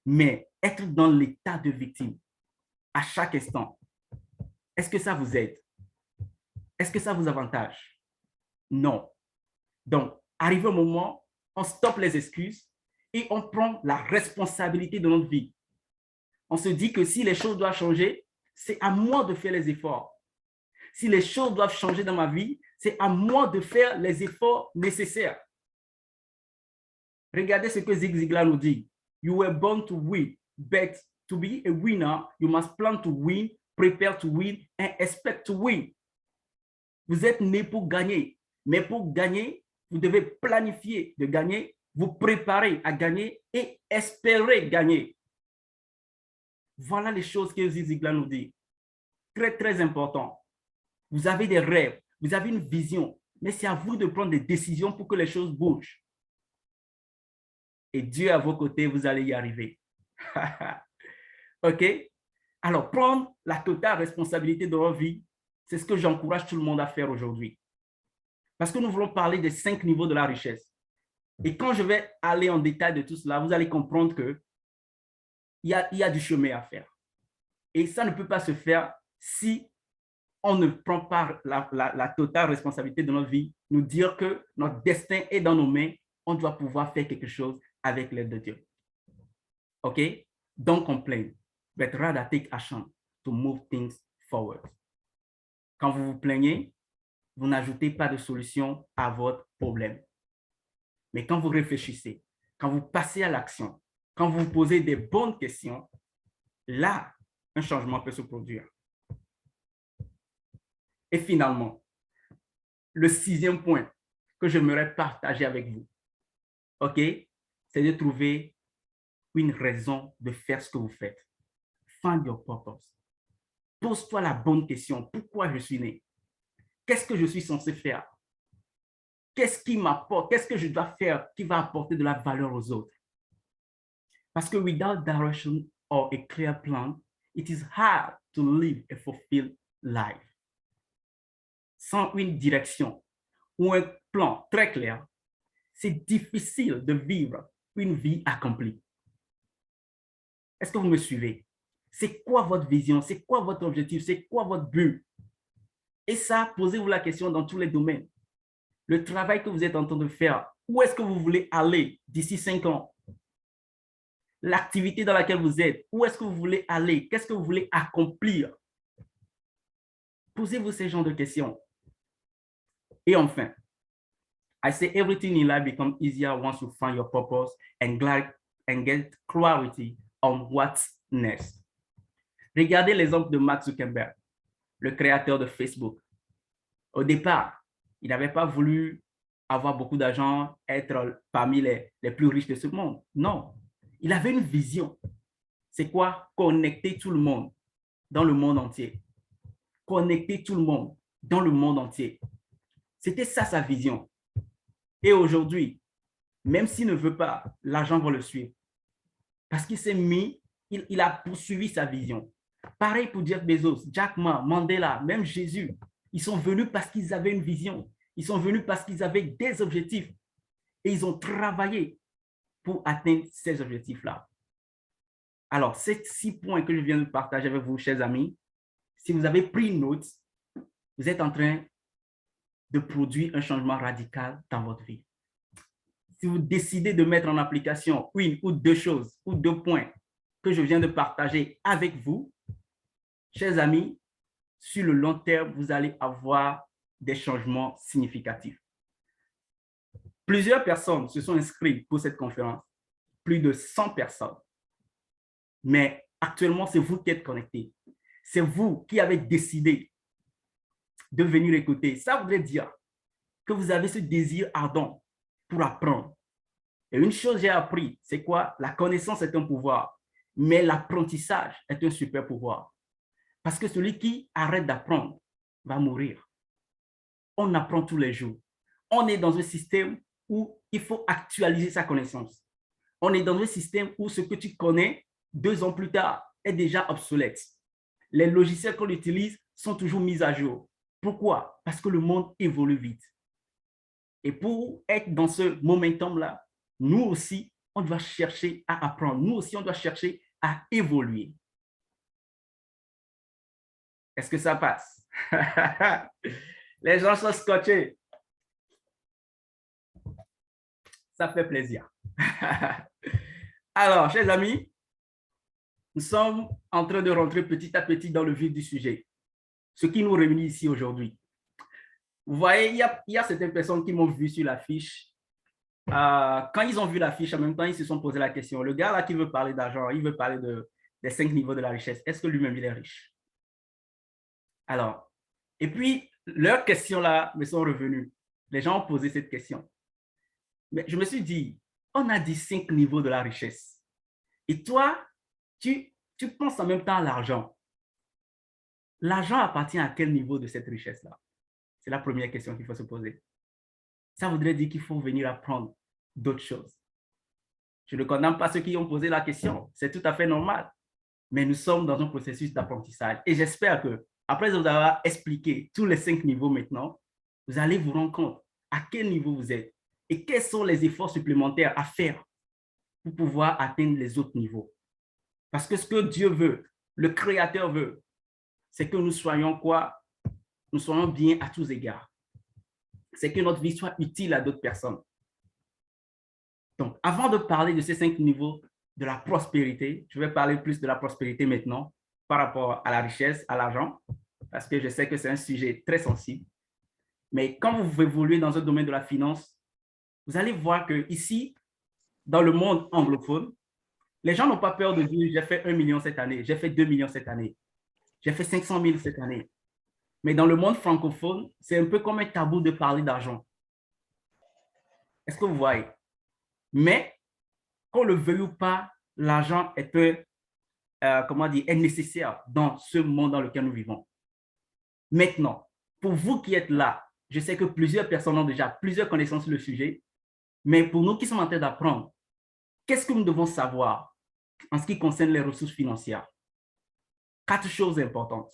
Mais être dans l'état de victime à chaque instant, est-ce que ça vous aide? Est-ce que ça vous avantage? Non. Donc, arrivé un moment, on stoppe les excuses et on prend la responsabilité de notre vie. On se dit que si les choses doivent changer, c'est à moi de faire les efforts. Si les choses doivent changer dans ma vie, c'est à moi de faire les efforts nécessaires. Regardez ce que Zig Ziglar nous dit. You were born to win, but to be a winner, you must plan to win, prepare to win, and expect to win. Vous êtes né pour gagner, mais pour gagner, vous devez planifier de gagner, vous préparer à gagner et espérer gagner. Voilà les choses que Zig Ziglar nous dit. Très, très important. Vous avez des rêves, vous avez une vision, mais c'est à vous de prendre des décisions pour que les choses bougent. Et Dieu à vos côtés, vous allez y arriver. OK? Alors, prendre la totale responsabilité de votre vie, c'est ce que j'encourage tout le monde à faire aujourd'hui. Parce que nous voulons parler des 5 niveaux de la richesse. Et quand je vais aller en détail de tout cela, vous allez comprendre qu'il y a du chemin à faire. Et ça ne peut pas se faire si on ne prend pas la totale responsabilité de notre vie, nous dire que notre destin est dans nos mains, on doit pouvoir faire quelque chose avec l'aide de Dieu. OK? Don't complain, but rather take action to move things forward. Quand vous vous plaignez, vous n'ajoutez pas de solution à votre problème. Mais quand vous réfléchissez, quand vous passez à l'action, quand vous posez des bonnes questions, là, un changement peut se produire. Et finalement, le 6e point que j'aimerais partager avec vous, OK, c'est de trouver une raison de faire ce que vous faites. Find your purpose. Pose-toi la bonne question. Pourquoi je suis né? Qu'est-ce que je suis censé faire? Qu'est-ce qui m'apporte? Qu'est-ce que je dois faire qui va apporter de la valeur aux autres? Parce que without direction or a clear plan, it is hard to live a fulfilled life. Sans une direction ou un plan très clair, c'est difficile de vivre une vie accomplie. Est-ce que vous me suivez? C'est quoi votre vision? C'est quoi votre objectif? C'est quoi votre but? Et ça, posez-vous la question dans tous les domaines. Le travail que vous êtes en train de faire, où est-ce que vous voulez aller d'ici 5 ans? L'activité dans laquelle vous êtes, où est-ce que vous voulez aller? Qu'est-ce que vous voulez accomplir? Posez-vous ces genres de questions. Et enfin, I say everything in life becomes easier once you find your purpose and get clarity on what's next. Regardez l'exemple de Mark Zuckerberg, le créateur de Facebook. Au départ, il n'avait pas voulu avoir beaucoup d'argent, être parmi les plus riches de ce monde. Non, il avait une vision. C'est quoi? Connecter tout le monde dans le monde entier. Connecter tout le monde dans le monde entier. C'était ça sa vision. Et aujourd'hui, même s'il ne veut pas, l'argent va le suivre. Parce qu'il s'est mis, il a poursuivi sa vision. Pareil pour Jeff Bezos, Jack Ma, Mandela, même Jésus. Ils sont venus parce qu'ils avaient une vision. Ils sont venus parce qu'ils avaient des objectifs. Et ils ont travaillé pour atteindre ces objectifs-là. Alors, ces 6 points que je viens de partager avec vous, chers amis, si vous avez pris note, vous êtes en train de produire un changement radical dans votre vie. Si vous décidez de mettre en application une ou 2 choses ou 2 points que je viens de partager avec vous, chers amis, sur le long terme, vous allez avoir des changements significatifs. Plusieurs personnes se sont inscrites pour cette conférence, plus de 100 personnes. Mais actuellement, c'est vous qui êtes connectés. C'est vous qui avez décidé de venir écouter. Ça voudrait dire que vous avez ce désir ardent pour apprendre. Et une chose que j'ai appris, c'est quoi? La connaissance est un pouvoir, mais l'apprentissage est un super pouvoir. Parce que celui qui arrête d'apprendre va mourir. On apprend tous les jours. On est dans un système où il faut actualiser sa connaissance. On est dans un système où ce que tu connais 2 ans plus tard est déjà obsolète. Les logiciels qu'on utilise sont toujours mis à jour. Pourquoi? Parce que le monde évolue vite. Et pour être dans ce momentum-là, nous aussi, on doit chercher à apprendre. Nous aussi, on doit chercher à évoluer. Est-ce que ça passe? Les gens sont scotchés. Ça fait plaisir. Alors, chers amis, nous sommes en train de rentrer petit à petit dans le vif du sujet. Ce qui nous réunit ici aujourd'hui. Vous voyez, il y a certaines personnes qui m'ont vu sur l'affiche. Quand ils ont vu l'affiche, en même temps, ils se sont posé la question. Le gars là qui veut parler d'argent, il veut parler des 5 niveaux de la richesse. Est-ce que lui-même, il est riche? Alors, et puis, leurs questions là me sont revenues. Les gens ont posé cette question. Mais je me suis dit, on a dit 5 niveaux de la richesse. Et toi, tu penses en même temps à l'argent. L'argent appartient à quel niveau de cette richesse-là? C'est la première question qu'il faut se poser. Ça voudrait dire qu'il faut venir apprendre d'autres choses. Je ne condamne pas ceux qui ont posé la question. C'est tout à fait normal. Mais nous sommes dans un processus d'apprentissage. Et j'espère que, après vous avoir expliqué tous les 5 niveaux maintenant, vous allez vous rendre compte à quel niveau vous êtes et quels sont les efforts supplémentaires à faire pour pouvoir atteindre les autres niveaux. Parce que ce que Dieu veut, le Créateur veut, c'est que nous soyons quoi? Nous soyons bien à tous égards. C'est que notre vie soit utile à d'autres personnes. Donc, avant de parler de ces 5 niveaux de la prospérité, je vais parler plus de la prospérité maintenant par rapport à la richesse, à l'argent, parce que je sais que c'est un sujet très sensible. Mais quand vous évoluez dans un domaine de la finance, vous allez voir que ici, dans le monde anglophone, les gens n'ont pas peur de dire j'ai fait 1 million cette année, j'ai fait 2 millions cette année, j'ai fait 500 000 cette année. Mais dans le monde francophone, c'est un peu comme un tabou de parler d'argent. Est-ce que vous voyez? Mais, qu'on le veuille ou pas, l'argent est comment dire, est nécessaire dans ce monde dans lequel nous vivons. Maintenant, pour vous qui êtes là, je sais que plusieurs personnes ont déjà plusieurs connaissances sur le sujet, mais pour nous qui sommes en train d'apprendre, qu'est-ce que nous devons savoir en ce qui concerne les ressources financières? 4 choses importantes.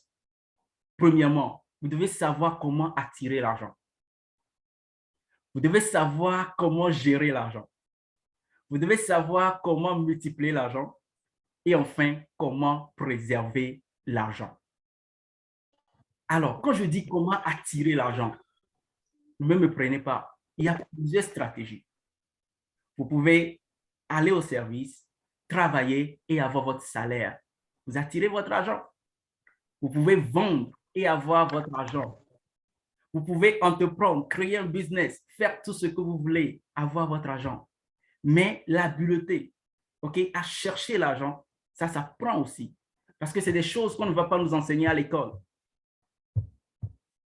Premièrement, vous devez savoir comment attirer l'argent. Vous devez savoir comment gérer l'argent. Vous devez savoir comment multiplier l'argent. Et enfin, comment préserver l'argent. Alors, quand je dis comment attirer l'argent, ne me prenez pas. Il y a plusieurs stratégies. Vous pouvez aller au service, travailler et avoir votre salaire. Vous attirez votre argent. Vous pouvez vendre et avoir votre argent. Vous pouvez entreprendre, créer un business, faire tout ce que vous voulez, avoir votre argent. Mais l'habileté, OK, à chercher l'argent, ça prend aussi. Parce que c'est des choses qu'on ne va pas nous enseigner à l'école.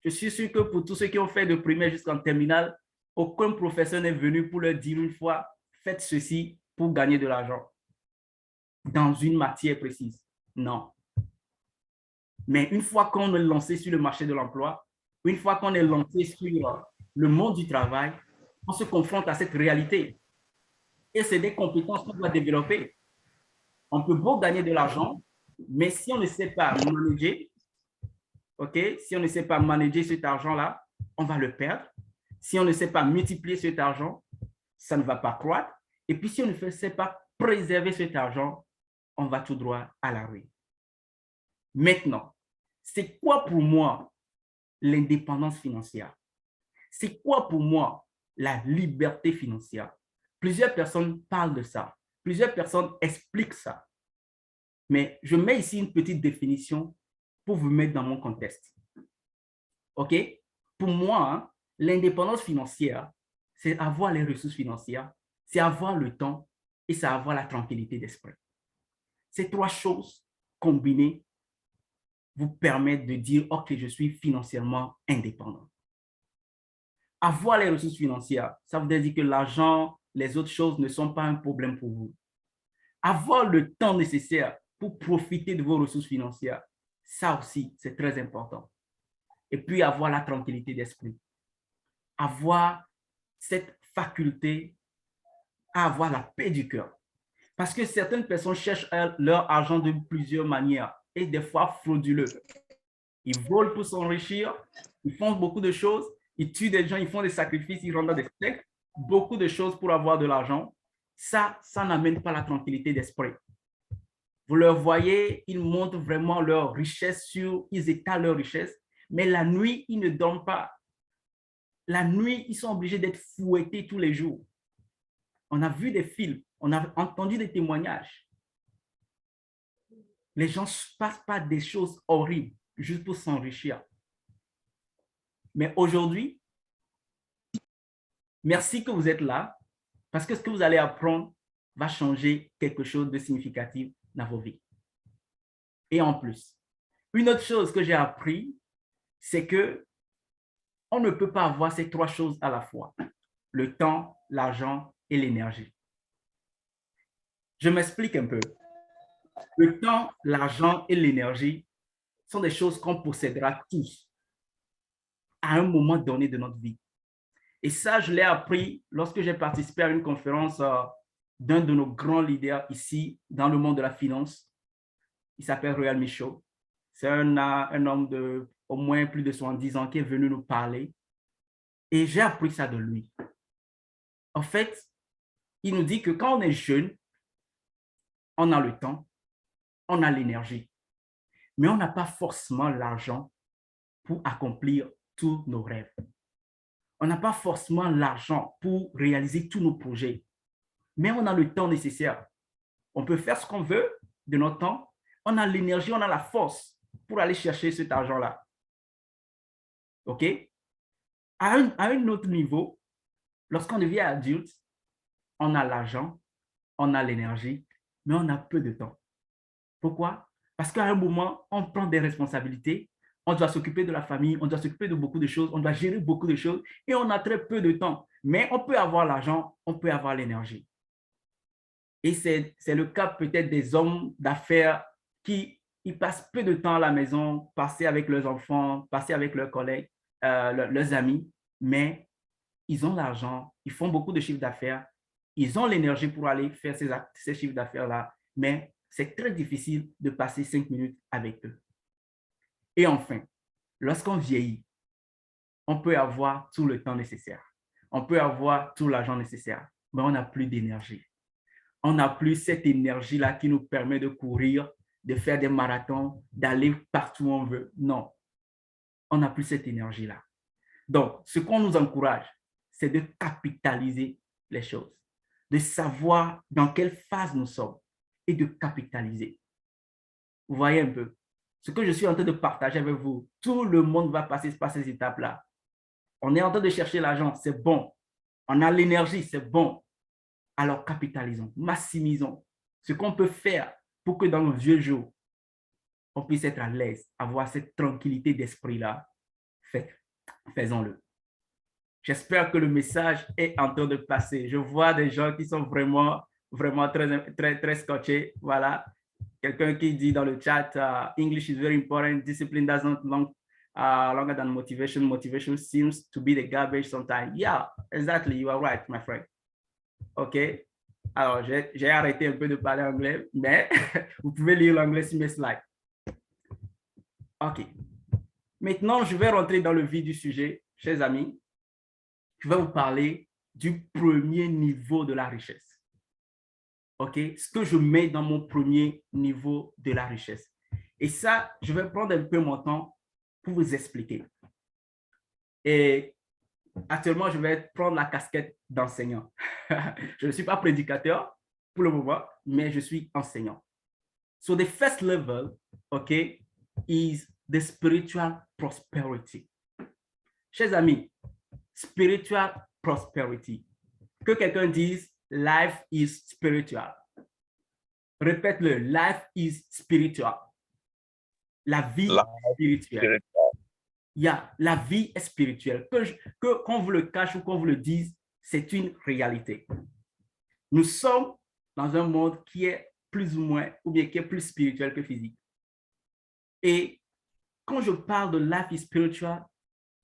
Je suis sûr que pour tous ceux qui ont fait de primaire jusqu'en terminale, aucun professeur n'est venu pour leur dire une fois, faites ceci pour gagner de l'argent dans une matière précise. Non. Mais une fois qu'on est lancé sur le marché de l'emploi, une fois qu'on est lancé sur le monde du travail, on se confronte à cette réalité. Et c'est des compétences qu'on doit développer. On peut beau gagner de l'argent, mais si on ne sait pas manager, OK, si on ne sait pas manager cet argent-là, on va le perdre. Si on ne sait pas multiplier cet argent, ça ne va pas croître. Et puis, si on ne sait pas préserver cet argent, on va tout droit à la ruine. Maintenant, c'est quoi pour moi l'indépendance financière? C'est quoi pour moi la liberté financière? Plusieurs personnes parlent de ça. Plusieurs personnes expliquent ça. Mais je mets ici une petite définition pour vous mettre dans mon contexte. OK? Pour moi, hein, l'indépendance financière, c'est avoir les ressources financières, c'est avoir le temps et c'est avoir la tranquillité d'esprit. Ces 3 choses combinées vous permettent de dire « OK, je suis financièrement indépendant ». Avoir les ressources financières, ça veut dire que l'argent, les autres choses ne sont pas un problème pour vous. Avoir le temps nécessaire pour profiter de vos ressources financières, ça aussi, c'est très important. Et puis, avoir la tranquillité d'esprit. Avoir cette faculté à avoir la paix du cœur. Parce que certaines personnes cherchent leur argent de plusieurs manières et des fois frauduleux. Ils volent pour s'enrichir, ils font beaucoup de choses, ils tuent des gens, ils font des sacrifices, ils rendent dans des sectes, beaucoup de choses pour avoir de l'argent. Ça n'amène pas la tranquillité d'esprit. Vous leur voyez, ils montrent vraiment leur richesse ils étalent leur richesse, mais la nuit, ils ne dorment pas. La nuit, ils sont obligés d'être fouettés tous les jours. On a vu des films, on a entendu des témoignages. Les gens ne passent pas des choses horribles juste pour s'enrichir. Mais aujourd'hui, merci que vous êtes là, parce que ce que vous allez apprendre va changer quelque chose de significatif dans vos vies. Et en plus, une autre chose que j'ai appris, c'est que on ne peut pas avoir ces 3 choses à la fois, le temps, l'argent et l'énergie. Je m'explique un peu. Le temps, l'argent et l'énergie sont des choses qu'on possédera tous à un moment donné de notre vie. Et ça, je l'ai appris lorsque j'ai participé à une conférence d'un de nos grands leaders ici dans le monde de la finance. Il s'appelle Royal Michaud. C'est un homme de au moins plus de 70 ans qui est venu nous parler. Et j'ai appris ça de lui. En fait, il nous dit que quand on est jeune, on a le temps, on a l'énergie, mais on n'a pas forcément l'argent pour accomplir tous nos rêves. On n'a pas forcément l'argent pour réaliser tous nos projets, mais on a le temps nécessaire. On peut faire ce qu'on veut de notre temps. On a l'énergie, on a la force pour aller chercher cet argent-là. OK? À un autre niveau, Lorsqu'on devient adulte, on a l'argent, on a l'énergie, mais on a peu de temps. Pourquoi? Parce qu'à un moment, on prend des responsabilités, on doit s'occuper de la famille, on doit s'occuper de beaucoup de choses, on doit gérer beaucoup de choses et on a très peu de temps. Mais on peut avoir l'argent, on peut avoir l'énergie. Et c'est le cas peut-être des hommes d'affaires qui ils passent peu de temps à la maison, passer avec leurs enfants, passer avec leurs collègues, leurs amis, mais ils ont l'argent, ils font beaucoup de chiffres d'affaires, ils ont l'énergie pour aller faire ces chiffres d'affaires-là, mais c'est très difficile de passer 5 minutes avec eux. Et enfin, lorsqu'on vieillit, on peut avoir tout le temps nécessaire, on peut avoir tout l'argent nécessaire, mais on n'a plus d'énergie. On n'a plus cette énergie-là qui nous permet de courir, de faire des marathons, d'aller partout où on veut. Non, on n'a plus cette énergie-là. Donc, ce qu'on nous encourage, c'est de capitaliser les choses, de savoir dans quelle phase nous sommes et de capitaliser. Vous voyez un peu ce que je suis en train de partager avec vous. Tout le monde va passer par ces étapes-là. On est en train de chercher l'argent, c'est bon. On a l'énergie, c'est bon. Alors capitalisons, maximisons ce qu'on peut faire pour que dans nos vieux jours, on puisse être à l'aise, avoir cette tranquillité d'esprit-là. Faisons-le. J'espère que le message est en train de passer. Je vois des gens qui sont vraiment très scotchés. Voilà. Quelqu'un qui dit dans le chat, English is very important, discipline doesn't longer than motivation. Motivation seems to be the garbage sometimes. Yeah, exactly, you are right, my friend. OK. Alors, j'ai arrêté un peu de parler anglais, mais vous pouvez lire l'anglais sur mes slides. OK. Maintenant, je vais rentrer dans le vif du sujet, chers amis. Je vais vous parler du premier niveau de la richesse. OK? Ce que je mets dans mon premier niveau de la richesse. Et ça, je vais prendre un peu mon temps pour vous expliquer. Et actuellement, je vais prendre la casquette d'enseignant. Je ne suis pas prédicateur pour le moment, mais je suis enseignant. So the first level, okay, is the spiritual prosperity. Chers amis, spiritual prosperity. Que quelqu'un dise, life is spiritual. Répète-le, life is spiritual. La vie spirituelle. Yeah, la vie est spirituelle. Qu'on vous le cache ou qu'on vous le dise, c'est une réalité. Nous sommes dans un monde qui est plus ou moins, ou bien qui est plus spirituel que physique. Et quand je parle de life is spiritual,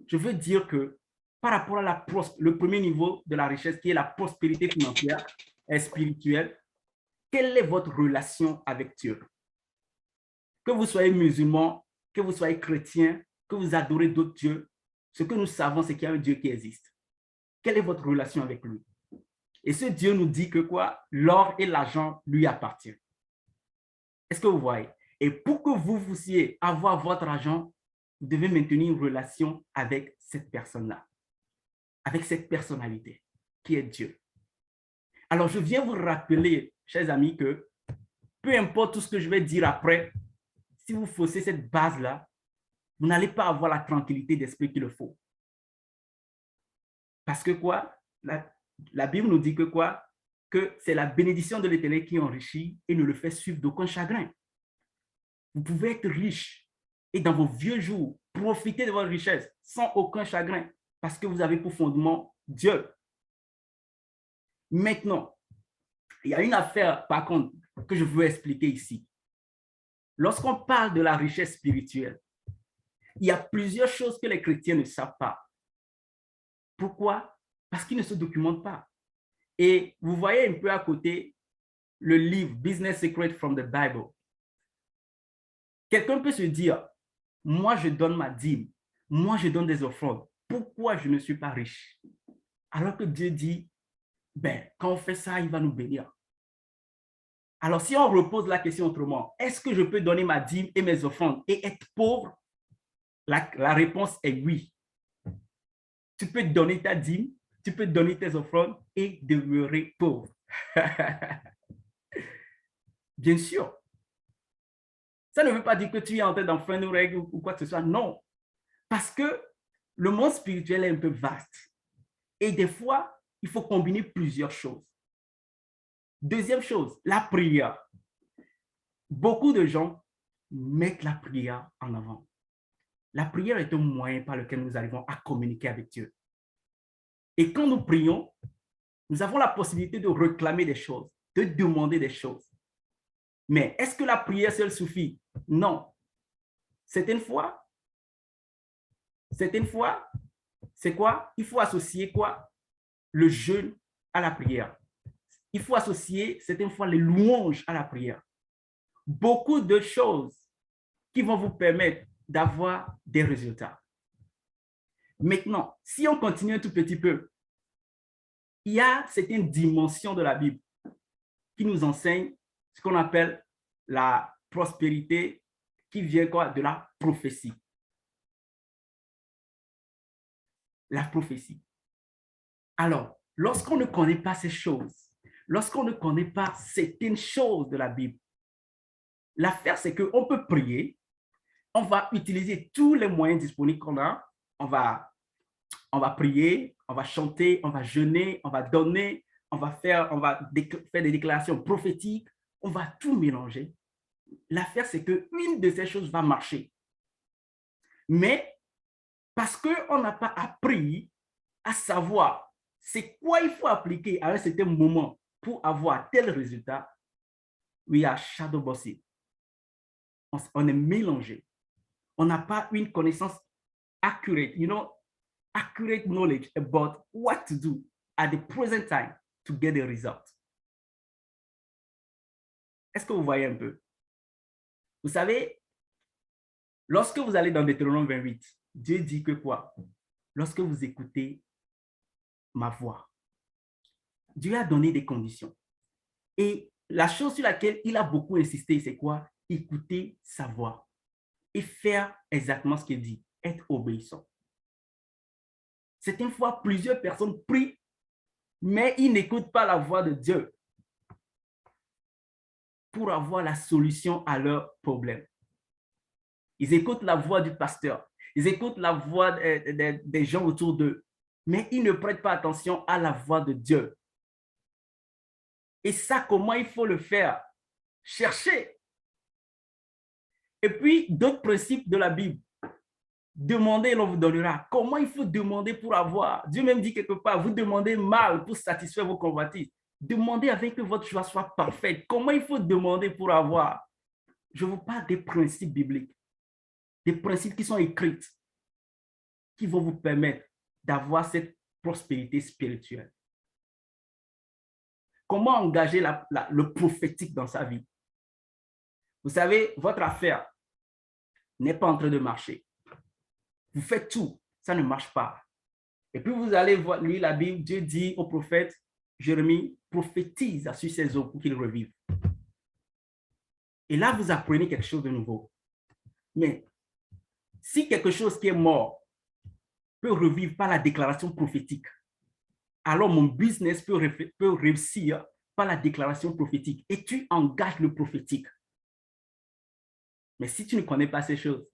je veux dire que par rapport à le premier niveau de la richesse, qui est la prospérité financière et spirituelle, quelle est votre relation avec Dieu? Que vous soyez musulman, que vous soyez chrétien, que vous adorez d'autres dieux, ce que nous savons, c'est qu'il y a un Dieu qui existe. Quelle est votre relation avec lui? Et ce Dieu nous dit que quoi? L'or et l'argent lui appartiennent. Est-ce que vous voyez? Et pour que vous puissiez avoir votre argent, vous devez maintenir une relation avec cette personne-là, avec cette personnalité qui est Dieu. Alors, je viens vous rappeler, chers amis, que peu importe tout ce que je vais dire après, si vous faussez cette base-là, vous n'allez pas avoir la tranquillité d'esprit qu'il faut. Parce que quoi? La Bible nous dit que quoi? Que c'est la bénédiction de l'Éternel qui enrichit et ne le fait suivre d'aucun chagrin. Vous pouvez être riche et dans vos vieux jours, profiter de votre richesse sans aucun chagrin parce que vous avez pour fondement Dieu. Maintenant, il y a une affaire, par contre, que je veux expliquer ici. Lorsqu'on parle de la richesse spirituelle, il y a plusieurs choses que les chrétiens ne savent pas. Pourquoi? Parce qu'ils ne se documentent pas. Et vous voyez un peu à côté le livre Business Secret from the Bible. Quelqu'un peut se dire, moi je donne ma dîme, moi je donne des offrandes. Pourquoi je ne suis pas riche? Alors que Dieu dit, ben, quand on fait ça, il va nous bénir. Alors si on repose la question autrement, est-ce que je peux donner ma dîme et mes offrandes et être pauvre? La réponse est oui. Tu peux donner ta dîme, tu peux donner tes offrandes et demeurer pauvre. Bien sûr. Ça ne veut pas dire que tu es en train d'enfreindre une règle ou quoi que ce soit. Non. Parce que le monde spirituel est un peu vaste. Et des fois, il faut combiner plusieurs choses. Deuxième chose, la prière. Beaucoup de gens mettent la prière en avant. La prière est un moyen par lequel nous arrivons à communiquer avec Dieu. Et quand nous prions, nous avons la possibilité de réclamer des choses, de demander des choses. Mais est-ce que la prière seule suffit? Non. Certaines fois, c'est quoi? Il faut associer quoi? Le jeûne à la prière. Il faut associer certaines fois les louanges à la prière. Beaucoup de choses qui vont vous permettre d'avoir des résultats. Maintenant, si on continue un tout petit peu, il y a certaines dimensions de la Bible qui nous enseignent ce qu'on appelle la prospérité qui vient quoi? De la prophétie. La prophétie. Alors, lorsqu'on ne connaît pas ces choses, lorsqu'on ne connaît pas certaines choses de la Bible, l'affaire, c'est qu'on peut prier, on va utiliser tous les moyens disponibles qu'on a, on va prier, on va chanter, on va jeûner, on va donner, on va faire des déclarations prophétiques, on va tout mélanger. L'affaire, c'est qu'une de ces choses va marcher. Mais parce qu'on n'a pas appris à savoir c'est quoi il faut appliquer à un certain moment pour avoir tel résultat, we are shadow bossing. On est mélangé. On n'a pas une connaissance accurate, accurate knowledge about what to do at the present time to get the result. Est-ce que vous voyez un peu? Vous savez, lorsque vous allez dans Deutéronome 28, Dieu dit que quoi? Lorsque vous écoutez ma voix, Dieu a donné des conditions. Et la chose sur laquelle il a beaucoup insisté, c'est quoi? Écouter sa voix et faire exactement ce qu'il dit, être obéissant. Certaines fois, plusieurs personnes prient, mais ils n'écoutent pas la voix de Dieu pour avoir la solution à leurs problèmes. Ils écoutent la voix du pasteur, ils écoutent la voix des gens autour d'eux, mais ils ne prêtent pas attention à la voix de Dieu. Et ça, comment il faut le faire? Chercher. Et puis, d'autres principes de la Bible. Demandez et l'on vous donnera. Comment il faut demander pour avoir? Dieu même dit quelque part, vous demandez mal pour satisfaire vos convoitises. Demandez afin que votre joie soit parfaite. Comment il faut demander pour avoir? Je vous parle des principes bibliques, des principes qui sont écrits, qui vont vous permettre d'avoir cette prospérité spirituelle. Comment engager le prophétique dans sa vie? Vous savez, votre affaire n'est pas en train de marcher. Vous faites tout, ça ne marche pas. Et puis vous allez lire la Bible, Dieu dit au prophète Jérémie, prophétise sur ses eaux pour qu'ils revivent. Et là, vous apprenez quelque chose de nouveau. Mais si quelque chose qui est mort peut revivre par la déclaration prophétique, alors mon business peut réussir par la déclaration prophétique. Et tu engages le prophétique. Mais si tu ne connais pas ces choses,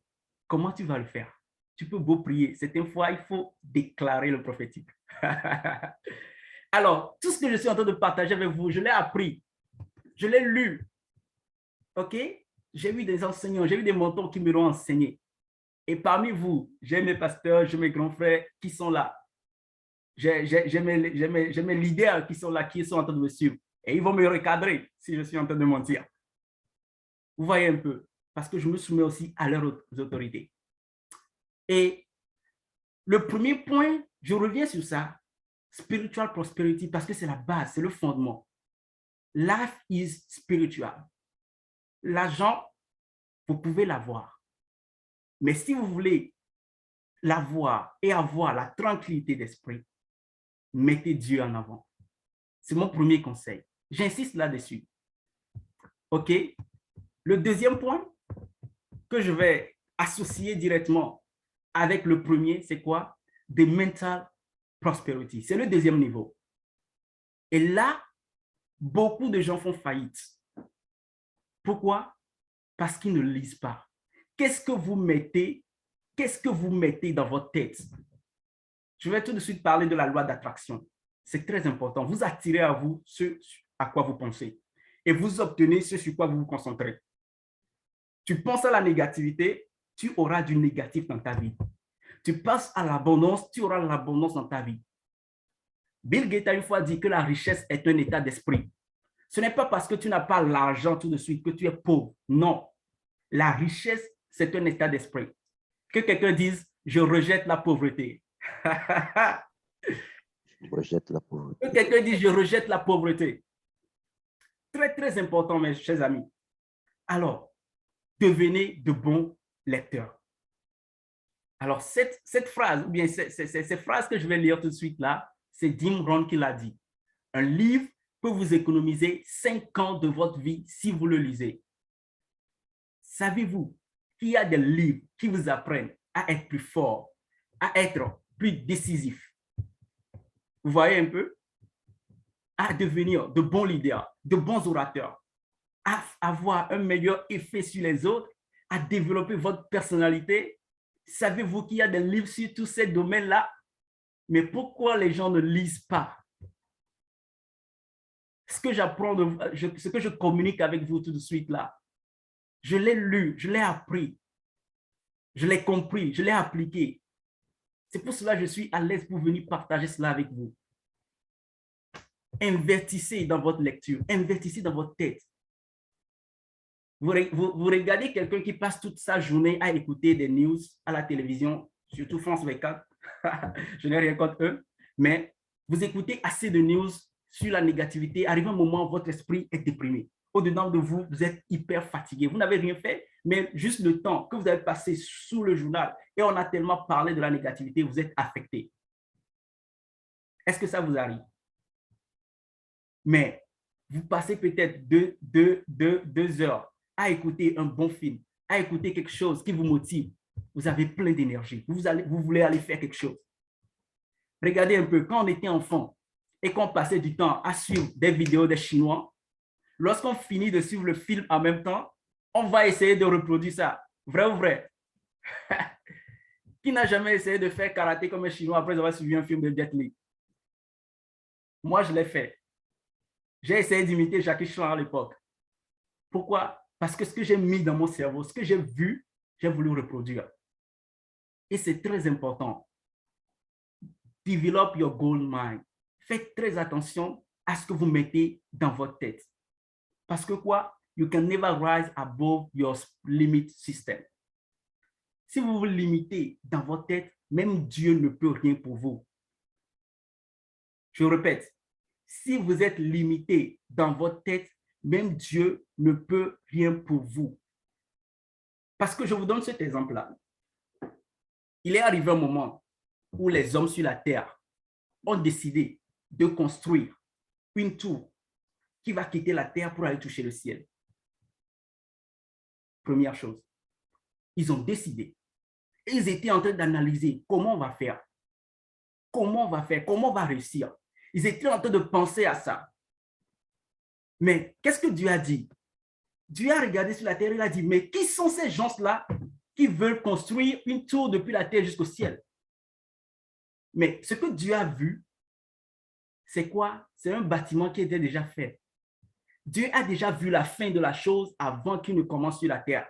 comment tu vas le faire? Tu peux beau prier. Certaines fois, il faut déclarer le prophétique. Alors, tout ce que je suis en train de partager avec vous, je l'ai appris. Je l'ai lu. OK? J'ai eu des enseignants, j'ai eu des mentors qui me l'ont enseigné. Et parmi vous, j'ai mes pasteurs, j'ai mes grands frères qui sont là. J'ai mes leaders qui sont là, qui sont en train de me suivre. Et ils vont me recadrer si je suis en train de mentir. Vous voyez un peu? Parce que je me soumets aussi à leurs autorités. Et le premier point, je reviens sur ça, spiritual prosperity, parce que c'est la base, c'est le fondement. Life is spiritual. L'argent, vous pouvez l'avoir. Mais si vous voulez l'avoir et avoir la tranquillité d'esprit, mettez Dieu en avant. C'est mon premier conseil. J'insiste là-dessus. OK? Le deuxième point que je vais associer directement avec le premier, c'est quoi? The mental prosperity. C'est le deuxième niveau. Et là, beaucoup de gens font faillite. Pourquoi? Parce qu'ils ne lisent pas. Qu'est-ce que vous mettez dans votre tête? Je vais tout de suite parler de la loi d'attraction. C'est très important. Vous attirez à vous ce à quoi vous pensez et vous obtenez ce sur quoi vous vous concentrez. Tu penses à la négativité, tu auras du négatif dans ta vie. Tu passes à l'abondance, tu auras l'abondance dans ta vie. Bill Gates a une fois dit que la richesse est un état d'esprit. Ce n'est pas parce que tu n'as pas l'argent tout de suite que tu es pauvre. Non. La richesse, c'est un état d'esprit. Que quelqu'un dise, je rejette la pauvreté. Rejette la pauvreté. Que quelqu'un dise, je rejette la pauvreté. Très, très important, mes chers amis. Alors, devenez de bons lecteurs. Alors, cette phrase, ou bien ces phrases que je vais lire tout de suite là, c'est Jim Rohn qui l'a dit. Un livre peut vous économiser 5 ans de votre vie si vous le lisez. Savez-vous qu'il y a des livres qui vous apprennent à être plus fort, à être plus décisif? Vous voyez un peu? À devenir de bons leaders, de bons orateurs, à avoir un meilleur effet sur les autres, à développer votre personnalité. Savez-vous qu'il y a des livres sur tous ces domaines-là? Mais pourquoi les gens ne lisent pas? Ce que j'apprends, ce que je communique avec vous tout de suite là, je l'ai lu, je l'ai appris, je l'ai compris, je l'ai appliqué. C'est pour cela que je suis à l'aise pour venir partager cela avec vous. Investissez dans votre lecture, investissez dans votre tête. Vous regardez quelqu'un qui passe toute sa journée à écouter des news à la télévision, surtout France 24, je n'ai rien contre eux, mais vous écoutez assez de news sur la négativité, arrive un moment où votre esprit est déprimé. Au-dedans de vous, vous êtes hyper fatigué. Vous n'avez rien fait, mais juste le temps que vous avez passé sous le journal et on a tellement parlé de la négativité, vous êtes affecté. Est-ce que ça vous arrive? Mais vous passez peut-être deux heures à écouter un bon film, à écouter quelque chose qui vous motive. Vous avez plein d'énergie. Vous voulez aller faire quelque chose. Regardez un peu, quand on était enfant et qu'on passait du temps à suivre des vidéos des Chinois, lorsqu'on finit de suivre le film en même temps, on va essayer de reproduire ça. Vrai ou vrai? Qui n'a jamais essayé de faire karaté comme un Chinois après avoir suivi un film de Jet Li? Moi, je l'ai fait. J'ai essayé d'imiter Jackie Chan à l'époque. Pourquoi? Parce que ce que j'ai mis dans mon cerveau, ce que j'ai vu, j'ai voulu reproduire. Et c'est très important. Develop your goal mind. Faites très attention à ce que vous mettez dans votre tête. Parce que quoi? You can never rise above your limit system. Si vous vous limitez dans votre tête, même Dieu ne peut rien pour vous. Je répète, si vous êtes limité dans votre tête, même Dieu ne peut rien pour vous. Parce que je vous donne cet exemple-là. Il est arrivé un moment où les hommes sur la terre ont décidé de construire une tour qui va quitter la terre pour aller toucher le ciel. Première chose, ils ont décidé. Et ils étaient en train d'analyser comment on va faire. Comment on va faire, comment on va réussir. Ils étaient en train de penser à ça. Mais qu'est-ce que Dieu a dit? Dieu a regardé sur la terre et il a dit, mais qui sont ces gens-là qui veulent construire une tour depuis la terre jusqu'au ciel? Mais ce que Dieu a vu, c'est quoi? C'est un bâtiment qui était déjà fait. Dieu a déjà vu la fin de la chose avant qu'il ne commence sur la terre.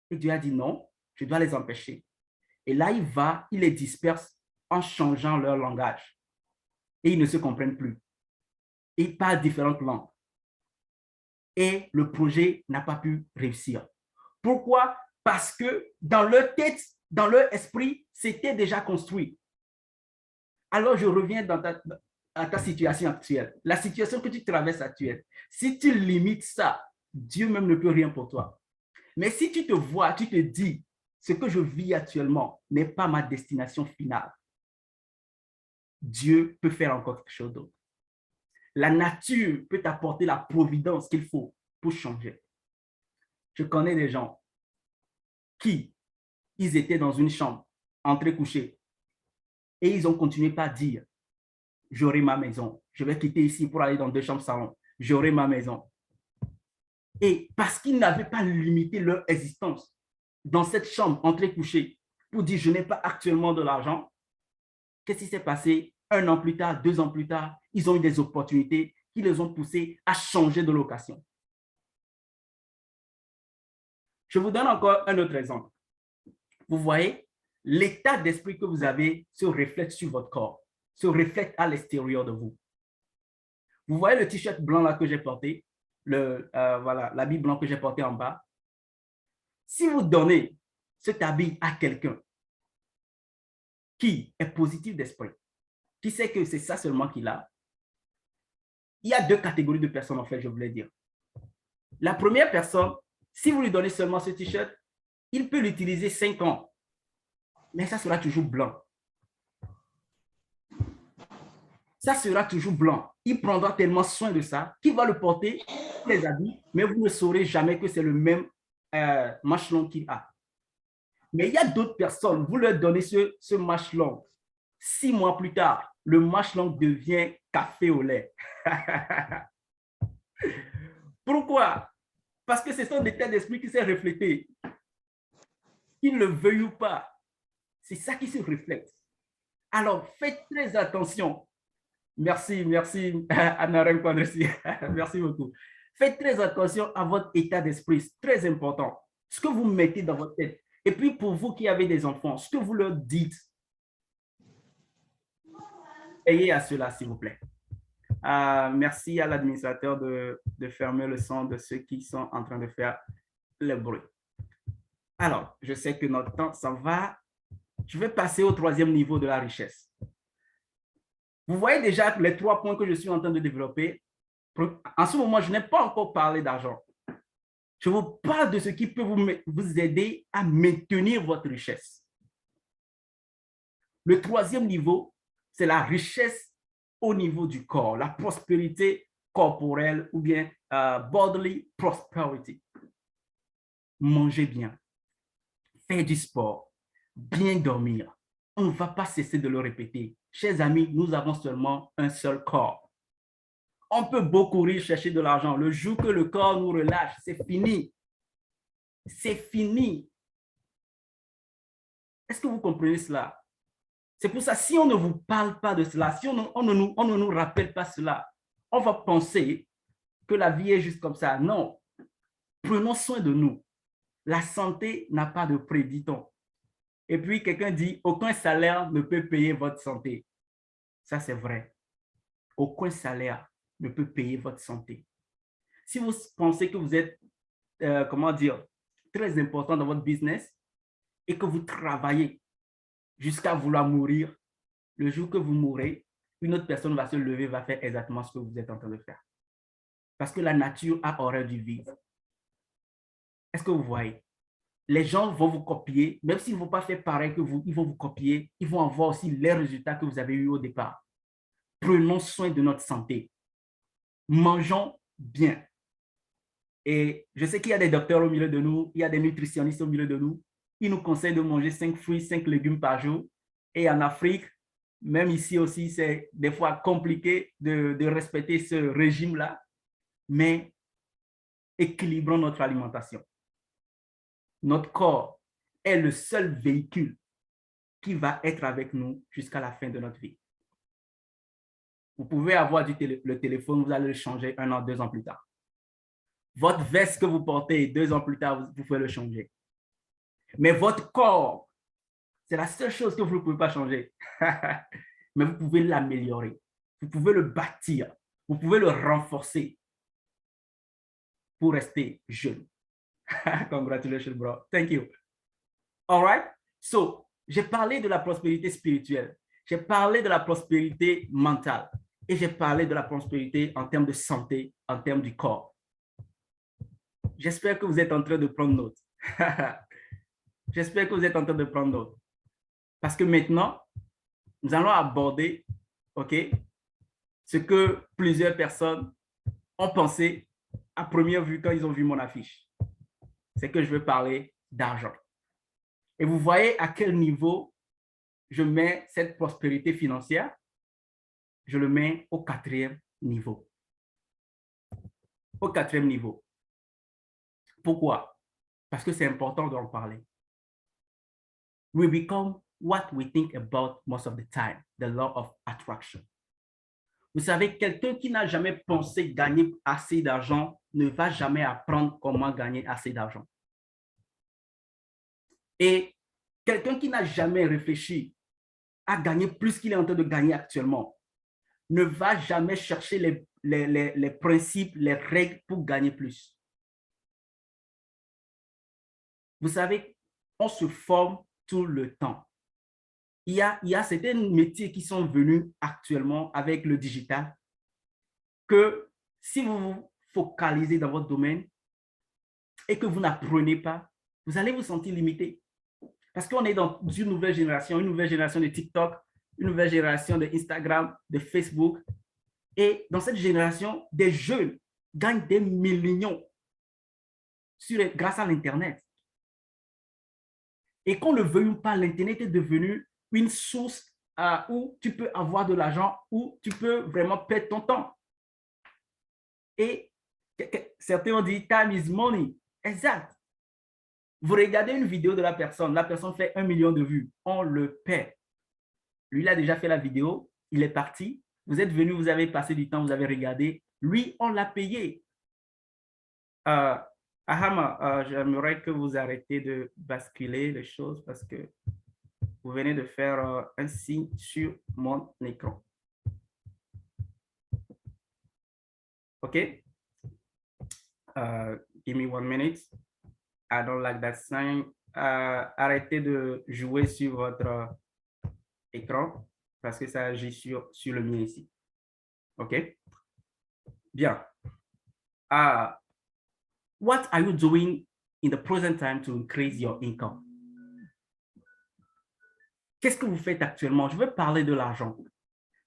Et Dieu a dit non, je dois les empêcher. Et là, il les disperse en changeant leur langage. Et ils ne se comprennent plus. Ils parlent différentes langues. Et le projet n'a pas pu réussir. Pourquoi? Parce que dans leur tête, dans leur esprit, c'était déjà construit. Alors, je reviens à ta situation actuelle. La situation que tu traverses actuelle. Si tu limites ça, Dieu même ne peut rien pour toi. Mais si tu te vois, tu te dis, ce que je vis actuellement n'est pas ma destination finale. Dieu peut faire encore quelque chose d'autre. La nature peut t'apporter la providence qu'il faut pour changer. Je connais des gens qui, ils étaient dans une chambre, entrecouchés, et ils ont continué par dire, j'aurai ma maison, je vais quitter ici pour aller dans 2 chambres salon, j'aurai ma maison. Et parce qu'ils n'avaient pas limité leur existence dans cette chambre entrecouchée pour dire, je n'ai pas actuellement de l'argent, qu'est-ce qui s'est passé? 1 an plus tard, 2 ans plus tard, ils ont eu des opportunités qui les ont poussés à changer de location. Je vous donne encore un autre exemple. Vous voyez, l'état d'esprit que vous avez se reflète sur votre corps, se reflète à l'extérieur de vous. Vous voyez le t-shirt blanc là que j'ai porté, voilà, l'habit blanc que j'ai porté en bas. Si vous donnez cet habit à quelqu'un qui est positif d'esprit, qui sait que c'est ça seulement qu'il a, il y a 2 catégories de personnes, en fait, je voulais dire. La première personne, si vous lui donnez seulement ce t-shirt, il peut l'utiliser 5 ans, mais ça sera toujours blanc. Ça sera toujours blanc. Il prendra tellement soin de ça qu'il va le porter, les habits, mais vous ne saurez jamais que c'est le même manche long qu'il a. Mais il y a d'autres personnes, vous leur donnez ce manche long. 6 mois plus tard, le manche long devient café au lait. Pourquoi? Parce que c'est son état d'esprit qui s'est reflété. Qu'il le veuille ou pas, c'est ça qui se reflète. Alors, faites très attention. Merci, merci, Anarem Kwadresi. Merci beaucoup. Faites très attention à votre état d'esprit, c'est très important. Ce que vous mettez dans votre tête. Et puis, pour vous qui avez des enfants, ce que vous leur dites, ayez à cela, s'il vous plaît. Merci à l'administrateur de fermer le son de ceux qui sont en train de faire le bruit. Alors, je sais que notre temps s'en va. Je vais passer au 3e niveau de la richesse. Vous voyez déjà les 3 points que je suis en train de développer. En ce moment, je n'ai pas encore parlé d'argent. Je vous parle de ce qui peut vous aider à maintenir votre richesse. Le 3e niveau, c'est la richesse au niveau du corps, la prospérité corporelle ou bien bodily prosperity. Mangez bien, faire du sport, bien dormir. On ne va pas cesser de le répéter. Chers amis, nous avons seulement un seul corps. On peut beaucoup courir chercher de l'argent. Le jour que le corps nous relâche, c'est fini. C'est fini. Est-ce que vous comprenez cela? C'est pour ça, si on ne vous parle pas de cela, si on ne nous rappelle pas cela, on va penser que la vie est juste comme ça. Non. Prenons soin de nous. La santé n'a pas de prix, dit-on. Et puis, quelqu'un dit, aucun salaire ne peut payer votre santé. Ça, c'est vrai. Aucun salaire ne peut payer votre santé. Si vous pensez que vous êtes, comment dire, très important dans votre business et que vous travaillez jusqu'à vouloir mourir, le jour que vous mourrez, une autre personne va se lever, va faire exactement ce que vous êtes en train de faire. Parce que la nature a horreur du vide. Est-ce que vous voyez? Les gens vont vous copier, même s'ils ne vont pas faire pareil que vous, ils vont vous copier, ils vont avoir aussi les résultats que vous avez eus au départ. Prenons soin de notre santé. Mangeons bien. Et je sais qu'il y a des docteurs au milieu de nous, il y a des nutritionnistes au milieu de nous. Ils nous conseillent de manger 5 fruits, 5 légumes par jour. Et en Afrique, même ici aussi, c'est des fois compliqué de respecter ce régime-là. Mais équilibrons notre alimentation. Notre corps est le seul véhicule qui va être avec nous jusqu'à la fin de notre vie. Vous pouvez avoir le téléphone, vous allez le changer 1 an, 2 ans plus tard. Votre veste que vous portez 2 ans plus tard, vous pouvez le changer. Mais votre corps, c'est la seule chose que vous ne pouvez pas changer. Mais vous pouvez l'améliorer. Vous pouvez le bâtir. Vous pouvez le renforcer pour rester jeune. Congratulations, bro. Thank you. All right? So, j'ai parlé de la prospérité spirituelle. J'ai parlé de la prospérité mentale. Et j'ai parlé de la prospérité en termes de santé, en termes du corps. J'espère que vous êtes en train de prendre note. J'espère que vous êtes en train de prendre note. Parce que maintenant, nous allons aborder, OK, ce que plusieurs personnes ont pensé à première vue quand ils ont vu mon affiche. C'est que je veux parler d'argent. Et vous voyez à quel niveau je mets cette prospérité financière? Je le mets au 4e niveau. Au 4e niveau. Pourquoi? Parce que c'est important d'en parler. We become what we think about most of the time, the law of attraction. Vous savez, quelqu'un qui n'a jamais pensé gagner assez d'argent ne va jamais apprendre comment gagner assez d'argent. Et quelqu'un qui n'a jamais réfléchi à gagner plus qu'il est en train de gagner actuellement ne va jamais chercher les principes, les règles pour gagner plus. Vous savez, on se forme tout le temps. Il y a certains métiers qui sont venus actuellement avec le digital que si vous vous focalisez dans votre domaine et que vous n'apprenez pas, vous allez vous sentir limité. Parce qu'on est dans une nouvelle génération de TikTok, une nouvelle génération de Instagram, de Facebook. Et dans cette génération, des jeunes gagnent des millions grâce à l'Internet. Et qu'on le veuille ou pas, l'Internet est devenu une source où tu peux avoir de l'argent, où tu peux vraiment perdre ton temps. Et certains ont dit, time is money. Exact. Vous regardez une vidéo de la personne fait 1 million de vues, on le perd. Lui, il a déjà fait la vidéo, il est parti. Vous êtes venu, vous avez passé du temps, vous avez regardé. Lui, on l'a payé. Ahama, j'aimerais que vous arrêtez de basculer les choses parce que vous venez de faire un signe sur mon écran. OK? Give me 1 minute. I don't like that sign. Arrêtez de jouer sur votre écran parce que ça agit sur le mien ici. OK? Bien. What are you doing in the present time to increase your income? Qu'est-ce que vous faites actuellement? Je veux parler de l'argent.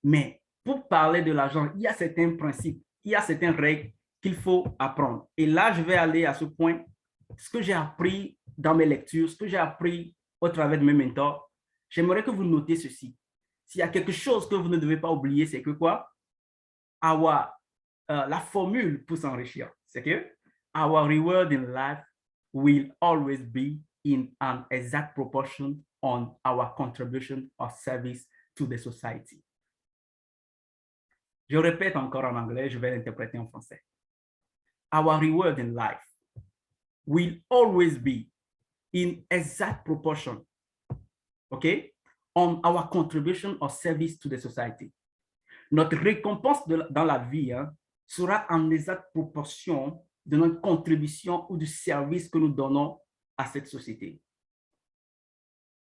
Mais pour parler de l'argent, il y a certains principes, il y a certaines règles qu'il faut apprendre. Et là, je vais aller à ce point. Ce que j'ai appris dans mes lectures, ce que j'ai appris au travers de mes mentors, j'aimerais que vous notez ceci. S'il y a quelque chose que vous ne devez pas oublier, c'est que quoi? La formule pour s'enrichir, c'est que our reward in life will always be in an exact proportion on our contribution or service to the society. Je répète encore en anglais, je vais l'interpréter en français. Our reward in life will always be in exact proportion, okay, on our contribution or service to the society. Notre récompense dans la vie sera en exacte proportion de notre contribution ou du service que nous donnons à cette société.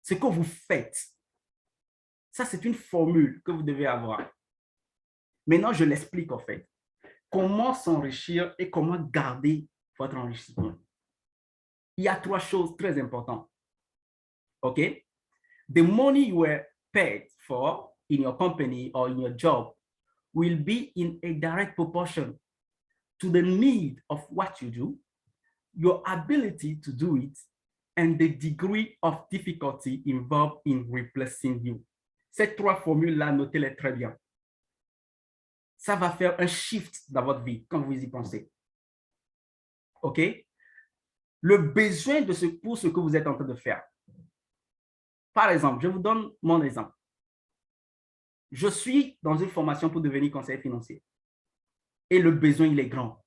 Ce que vous faites, ça c'est une formule que vous devez avoir. Maintenant, je l'explique en fait. Comment s'enrichir et comment garder votre enrichissement. Il y a 3 choses très importantes. OK? The money you were paid for in your company or in your job will be in a direct proportion to the need of what you do, your ability to do it, and the degree of difficulty involved in replacing you. Ces 3 formules-là, notez-les très bien. Ça va faire un shift dans votre vie quand vous y pensez. OK? Le besoin pour ce que vous êtes en train de faire. Par exemple, je vous donne mon exemple. Je suis dans une formation pour devenir conseiller financier. Et le besoin, il est grand.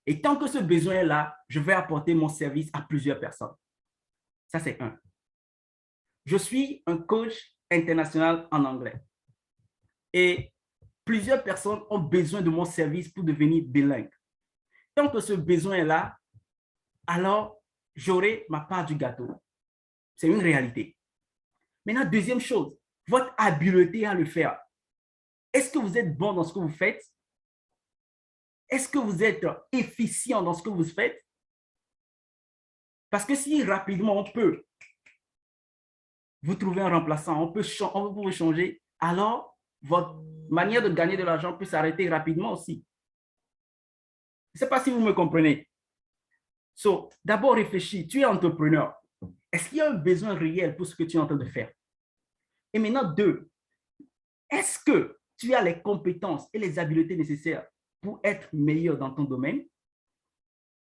Et tant que ce besoin est là, je vais apporter mon service à plusieurs personnes. Ça, c'est 1. Je suis un coach international en anglais. Et plusieurs personnes ont besoin de mon service pour devenir bilingue. Tant que ce besoin est là, alors j'aurai ma part du gâteau. C'est une réalité. Maintenant, deuxième chose, votre habileté à le faire. Est-ce que vous êtes bon dans ce que vous faites? Est-ce que vous êtes efficient dans ce que vous faites? Parce que si rapidement on peut vous trouver un remplaçant, on peut vous changer, alors votre manière de gagner de l'argent peut s'arrêter rapidement aussi. Je ne sais pas si vous me comprenez. D'abord réfléchis, tu es entrepreneur. Est-ce qu'il y a un besoin réel pour ce que tu es en train de faire? Et maintenant, 2, est-ce que tu as les compétences et les habiletés nécessaires pour être meilleur dans ton domaine?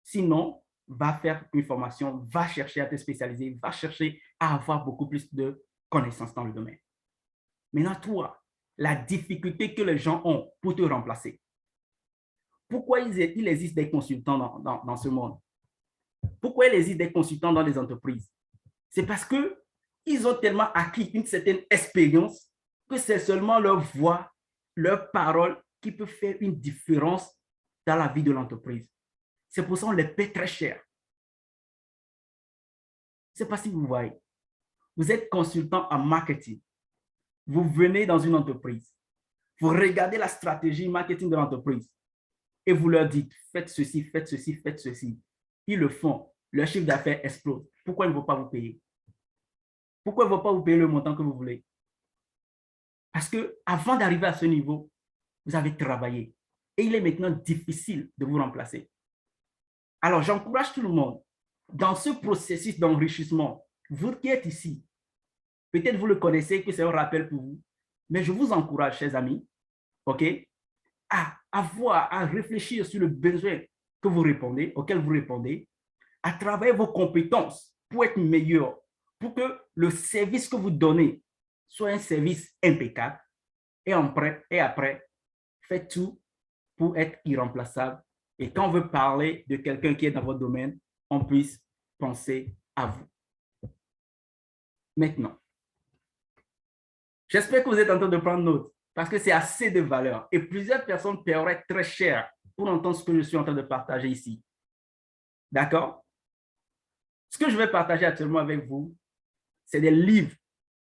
Sinon, va faire une formation, va chercher à te spécialiser, va chercher à avoir beaucoup plus de connaissances dans le domaine. Maintenant, toi, la difficulté que les gens ont pour te remplacer. Pourquoi il existe des consultants dans ce monde? Pourquoi il existe des consultants dans les entreprises? C'est parce qu'ils ont tellement acquis une certaine expérience que c'est seulement leur voix, leur parole qui peut faire une différence dans la vie de l'entreprise. C'est pour ça qu'on les paie très cher. Je ne sais pas si vous voyez. Vous êtes consultant en marketing. Vous venez dans une entreprise. Vous regardez la stratégie marketing de l'entreprise et vous leur dites, faites ceci, faites ceci, faites ceci. Ils le font. Leur chiffre d'affaires explose. Pourquoi ils ne vont pas vous payer? Pourquoi ils ne vont pas vous payer le montant que vous voulez? Parce qu'avant d'arriver à ce niveau, vous avez travaillé. Et il est maintenant difficile de vous remplacer. Alors, j'encourage tout le monde, dans ce processus d'enrichissement, vous qui êtes ici, peut-être vous le connaissez, que c'est un rappel pour vous, mais je vous encourage, chers amis, OK, à réfléchir sur le besoin que vous répondez, auquel vous répondez, à travailler vos compétences pour être meilleur, pour que le service que vous donnez soit un service impeccable, et après, faites tout pour être irremplaçable. Et quand on veut parler de quelqu'un qui est dans votre domaine, on puisse penser à vous. Maintenant, j'espère que vous êtes en train de prendre note parce que c'est assez de valeur et plusieurs personnes paieraient très cher pour entendre ce que je suis en train de partager ici. D'accord? Ce que je vais partager actuellement avec vous, c'est des livres.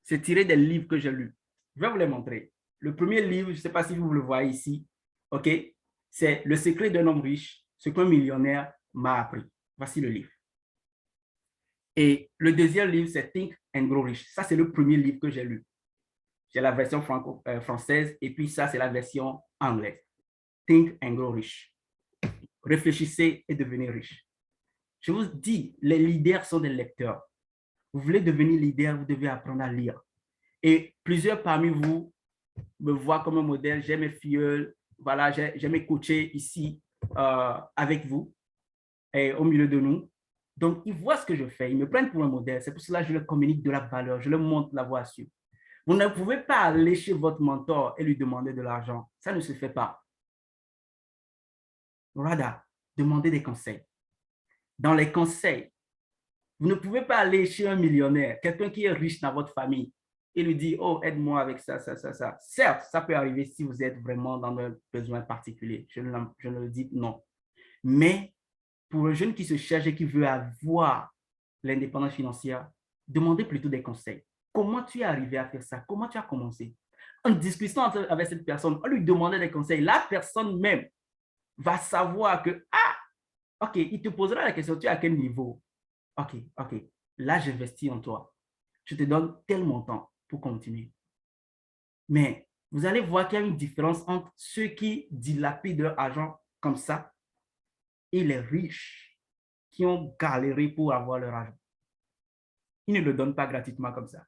C'est tiré des livres que j'ai lus. Je vais vous les montrer. Le premier livre, je ne sais pas si vous le voyez ici, OK? C'est Le secret d'un homme riche, ce qu'un millionnaire m'a appris. Voici le livre. Et le deuxième livre, c'est Think and Grow Rich. Ça, c'est le premier livre que j'ai lu. J'ai la version française et puis ça, c'est la version anglaise. Think and Grow Rich. Réfléchissez et devenez riche. Je vous dis, les leaders sont des lecteurs. Vous voulez devenir leader, vous devez apprendre à lire. Et plusieurs parmi vous me voient comme un modèle. J'ai mes filleuls, voilà, j'ai mes coachés ici avec vous et au milieu de nous. Donc, ils voient ce que je fais. Ils me prennent pour un modèle. C'est pour cela que je leur communique de la valeur. Je leur montre la voie à suivre. Vous ne pouvez pas aller chez votre mentor et lui demander de l'argent. Ça ne se fait pas. Rather, demandez des conseils. Dans les conseils, vous ne pouvez pas aller chez un millionnaire, quelqu'un qui est riche dans votre famille, et lui dire, oh, aide-moi avec ça, ça, ça, ça. Certes, ça peut arriver si vous êtes vraiment dans un besoin particulier. Je ne le dis non. Mais pour un jeune qui se cherche et qui veut avoir l'indépendance financière, demandez plutôt des conseils. Comment tu es arrivé à faire ça? Comment tu as commencé? En discutant avec cette personne, en lui demandant des conseils, la personne même va savoir que, OK, il te posera la question, tu es à quel niveau? OK, là, j'investis en toi. Je te donne tel montant pour continuer. Mais vous allez voir qu'il y a une différence entre ceux qui dilapident leur argent comme ça et les riches qui ont galéré pour avoir leur argent. Ils ne le donnent pas gratuitement comme ça.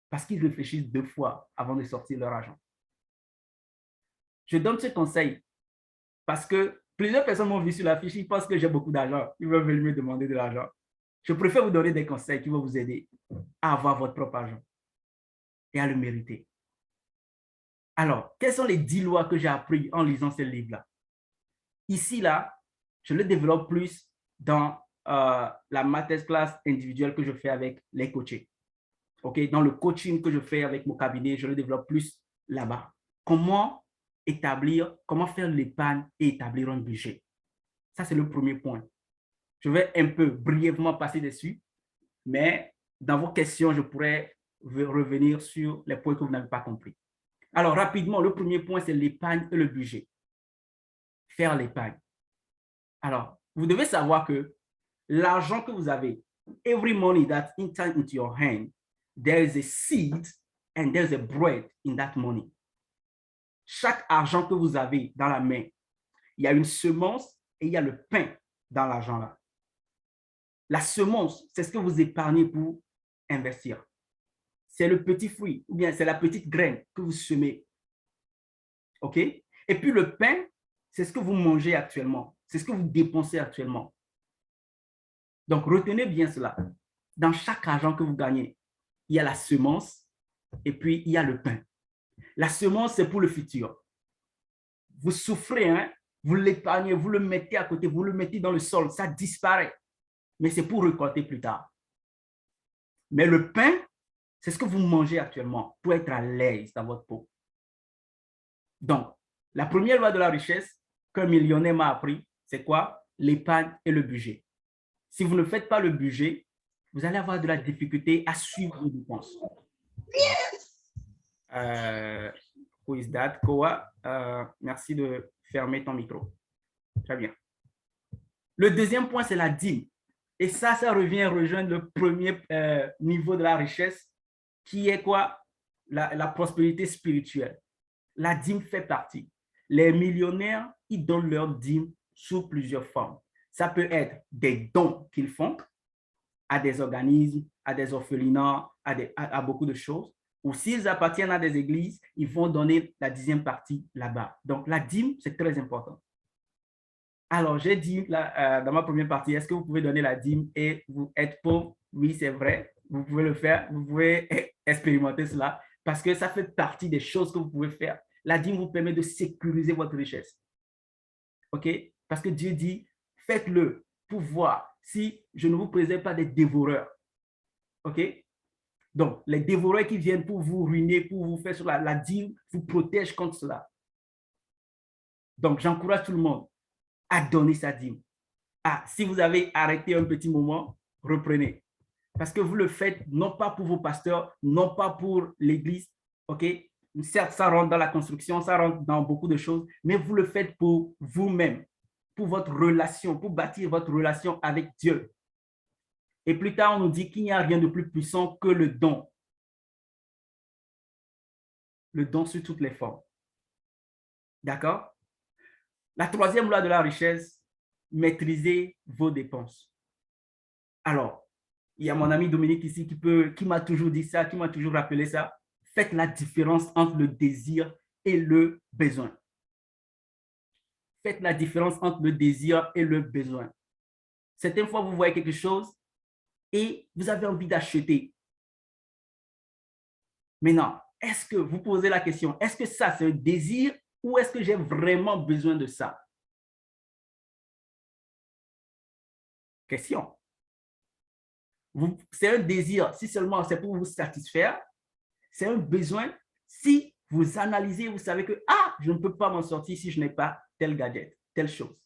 Parce qu'ils réfléchissent 2 fois avant de sortir leur argent. Je donne ce conseil parce que plusieurs personnes m'ont vu sur la fiche, ils pensent que j'ai beaucoup d'argent. Ils veulent venir me demander de l'argent. Je préfère vous donner des conseils qui vont vous aider à avoir votre propre argent et à le mériter. Alors, quelles sont les 10 lois que j'ai apprises en lisant ce livre-là? Ici, là, je le développe plus dans la masterclass individuelle que je fais avec les coachés. Okay? Dans le coaching que je fais avec mon cabinet, je le développe plus là-bas. Comment faire l'épargne et établir un budget? Ça, c'est le premier point. Je vais un peu brièvement passer dessus, mais dans vos questions, je pourrais revenir sur les points que vous n'avez pas compris. Alors, rapidement, le premier point, c'est l'épargne et le budget. Faire l'épargne. Alors, vous devez savoir que l'argent que vous avez, every money that enters into your hand, there is a seed and there's a bread in that money. Chaque argent que vous avez dans la main, il y a une semence et il y a le pain dans l'argent là. La semence, c'est ce que vous épargnez pour investir. C'est le petit fruit ou bien c'est la petite graine que vous semez. OK? Et puis le pain, c'est ce que vous mangez actuellement. C'est ce que vous dépensez actuellement. Donc, retenez bien cela. Dans chaque argent que vous gagnez, il y a la semence et puis il y a le pain. La semence, c'est pour le futur. Vous souffrez, hein? Vous l'épargnez, vous le mettez à côté, vous le mettez dans le sol, ça disparaît. Mais c'est pour récolter plus tard. Mais le pain, c'est ce que vous mangez actuellement pour être à l'aise dans votre peau. Donc, la première loi de la richesse qu'un millionnaire m'a appris, c'est quoi? L'épargne et le budget. Si vous ne faites pas le budget, vous allez avoir de la difficulté à suivre vos dépenses. Who is that? Koa, merci de fermer ton micro. Très bien. Le deuxième point, c'est la dîme. Et ça revient rejoindre le premier niveau de la richesse, qui est quoi? La prospérité spirituelle. La dîme fait partie. Les millionnaires, ils donnent leur dîme sous plusieurs formes. Ça peut être des dons qu'ils font à des organismes, à des orphelinats, à beaucoup de choses. Ou s'ils appartiennent à des églises, ils vont donner la 10e partie là-bas. Donc, la dîme, c'est très important. Alors, j'ai dit dans ma première partie, est-ce que vous pouvez donner la dîme et vous être pauvre? Oui, c'est vrai. Vous pouvez le faire. Vous pouvez expérimenter cela parce que ça fait partie des choses que vous pouvez faire. La dîme vous permet de sécuriser votre richesse. OK? Parce que Dieu dit, faites-le pour voir si je ne vous préserve pas des dévoreurs. OK? Donc, les dévoreurs qui viennent pour vous ruiner, pour vous faire cela, la dîme vous protège contre cela. Donc, j'encourage tout le monde à donner sa dîme. Ah, si vous avez arrêté un petit moment, reprenez. Parce que vous le faites non pas pour vos pasteurs, non pas pour l'église, OK? Certes, ça rentre dans la construction, ça rentre dans beaucoup de choses, mais vous le faites pour vous-même, pour votre relation, pour bâtir votre relation avec Dieu. Et plus tard, on nous dit qu'il n'y a rien de plus puissant que le don. Le don sous toutes les formes. D'accord? La troisième loi de la richesse, maîtrisez vos dépenses. Alors, il y a mon ami Dominique ici qui m'a toujours dit ça, qui m'a toujours rappelé ça. Faites la différence entre le désir et le besoin. Faites la différence entre le désir et le besoin. Certaines fois, vous voyez quelque chose et vous avez envie d'acheter. Maintenant, est-ce que vous posez la question, est-ce que ça, c'est un désir ou est-ce que j'ai vraiment besoin de ça? Question. C'est un désir si seulement c'est pour vous satisfaire. C'est un besoin si vous analysez, vous savez que je ne peux pas m'en sortir si je n'ai pas tel gadget, telle chose.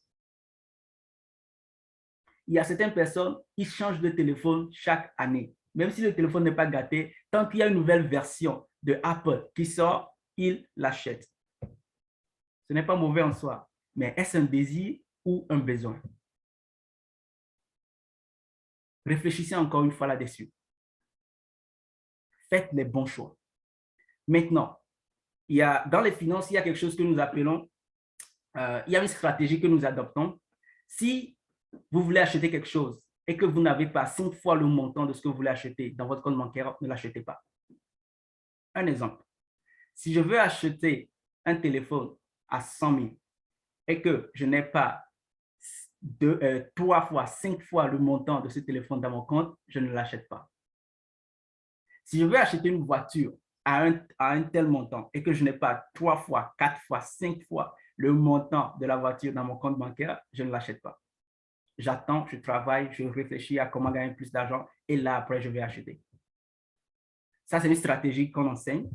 Il y a certaines personnes, ils changent de téléphone chaque année. Même si le téléphone n'est pas gâté, tant qu'il y a une nouvelle version de Apple qui sort, ils l'achètent. Ce n'est pas mauvais en soi, mais est-ce un désir ou un besoin? Réfléchissez encore une fois là-dessus. Faites les bons choix. Maintenant, dans les finances, il y a quelque chose que nous appelons, il y a une stratégie que nous adoptons. Si vous voulez acheter quelque chose et que vous n'avez pas 5 fois le montant de ce que vous voulez acheter dans votre compte bancaire, ne l'achetez pas. Un exemple. Si je veux acheter un téléphone à 100 000 et que je n'ai pas 3 fois, 5 fois le montant de ce téléphone dans mon compte, je ne l'achète pas. Si je veux acheter une voiture à un tel montant et que je n'ai pas 3 fois, 4 fois, 5 fois le montant de la voiture dans mon compte bancaire, je ne l'achète pas. J'attends, je travaille, je réfléchis à comment gagner plus d'argent et là, après, je vais acheter. Ça, c'est une stratégie qu'on enseigne.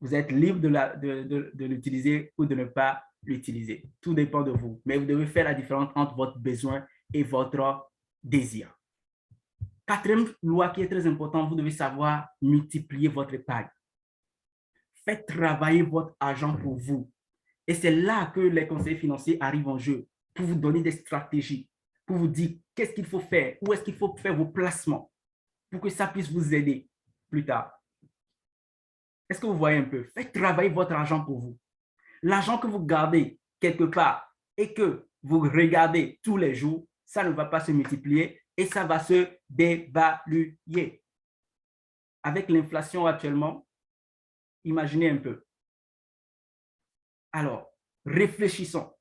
Vous êtes libre de l'utiliser ou de ne pas l'utiliser. Tout dépend de vous. Mais vous devez faire la différence entre votre besoin et votre désir. Quatrième loi qui est très importante, vous devez savoir multiplier votre épargne. Faites travailler votre argent pour vous. Et c'est là que les conseillers financiers arrivent en jeu pour vous donner des stratégies, pour vous dire qu'est-ce qu'il faut faire, où est-ce qu'il faut faire vos placements pour que ça puisse vous aider plus tard. Est-ce que vous voyez un peu? Faites travailler votre argent pour vous. L'argent que vous gardez quelque part et que vous regardez tous les jours, ça ne va pas se multiplier et ça va se dévaluer. Avec l'inflation actuellement, imaginez un peu. Alors, réfléchissons.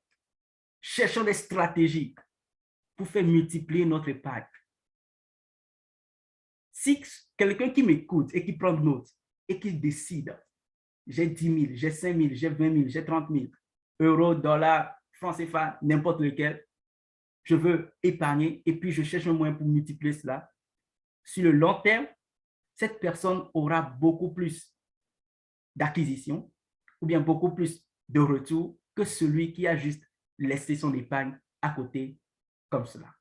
cherchons des stratégies pour faire multiplier notre épargne. Si quelqu'un qui m'écoute et qui prend note et qui décide, j'ai 10 000, j'ai 5 000, j'ai 20 000, j'ai 30 000 euros, dollars, francs CFA, n'importe lequel, je veux épargner et puis je cherche un moyen pour multiplier cela. Sur le long terme, cette personne aura beaucoup plus d'acquisition ou bien beaucoup plus de retour que celui qui a juste laissé son épargne à côté comme cela.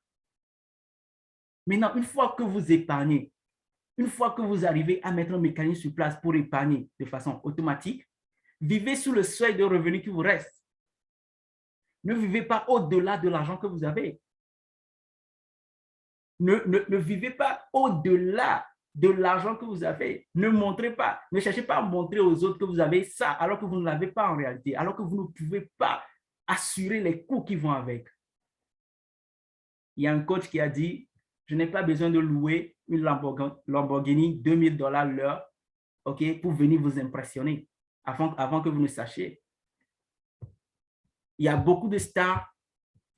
Maintenant, une fois que vous épargnez, une fois que vous arrivez à mettre un mécanisme sur place pour épargner de façon automatique, vivez sous le seuil de revenu qui vous reste. Ne vivez pas au-delà de l'argent que vous avez. Ne vivez pas au-delà de l'argent que vous avez. Ne montrez pas, ne cherchez pas à montrer aux autres que vous avez ça alors que vous ne l'avez pas en réalité, alors que vous ne pouvez pas assurer les coûts qui vont avec. Il y a un coach qui a dit, je n'ai pas besoin de louer une Lamborghini 2000 $ l'heure, ok, pour venir vous impressionner avant que vous ne sachiez. Il y a beaucoup de stars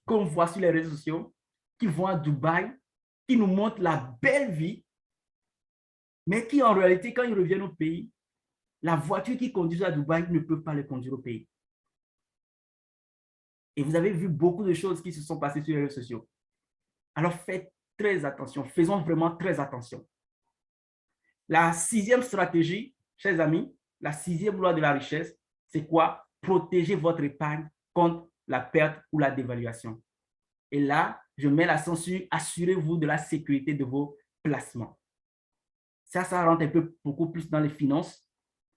qu'on voit sur les réseaux sociaux qui vont à Dubaï, qui nous montrent la belle vie, mais qui en réalité, quand ils reviennent au pays, la voiture qu'ils conduisent à Dubaï ne peut pas les conduire au pays. Et vous avez vu beaucoup de choses qui se sont passées sur les réseaux sociaux. Alors faites très attention, faisons vraiment très attention. La 6e stratégie, chers amis, la 6e loi de la richesse, c'est quoi? Protéger votre épargne contre la perte ou la dévaluation. Et là, je mets l'accent sur assurez-vous de la sécurité de vos placements. Ça rentre un peu beaucoup plus dans les finances.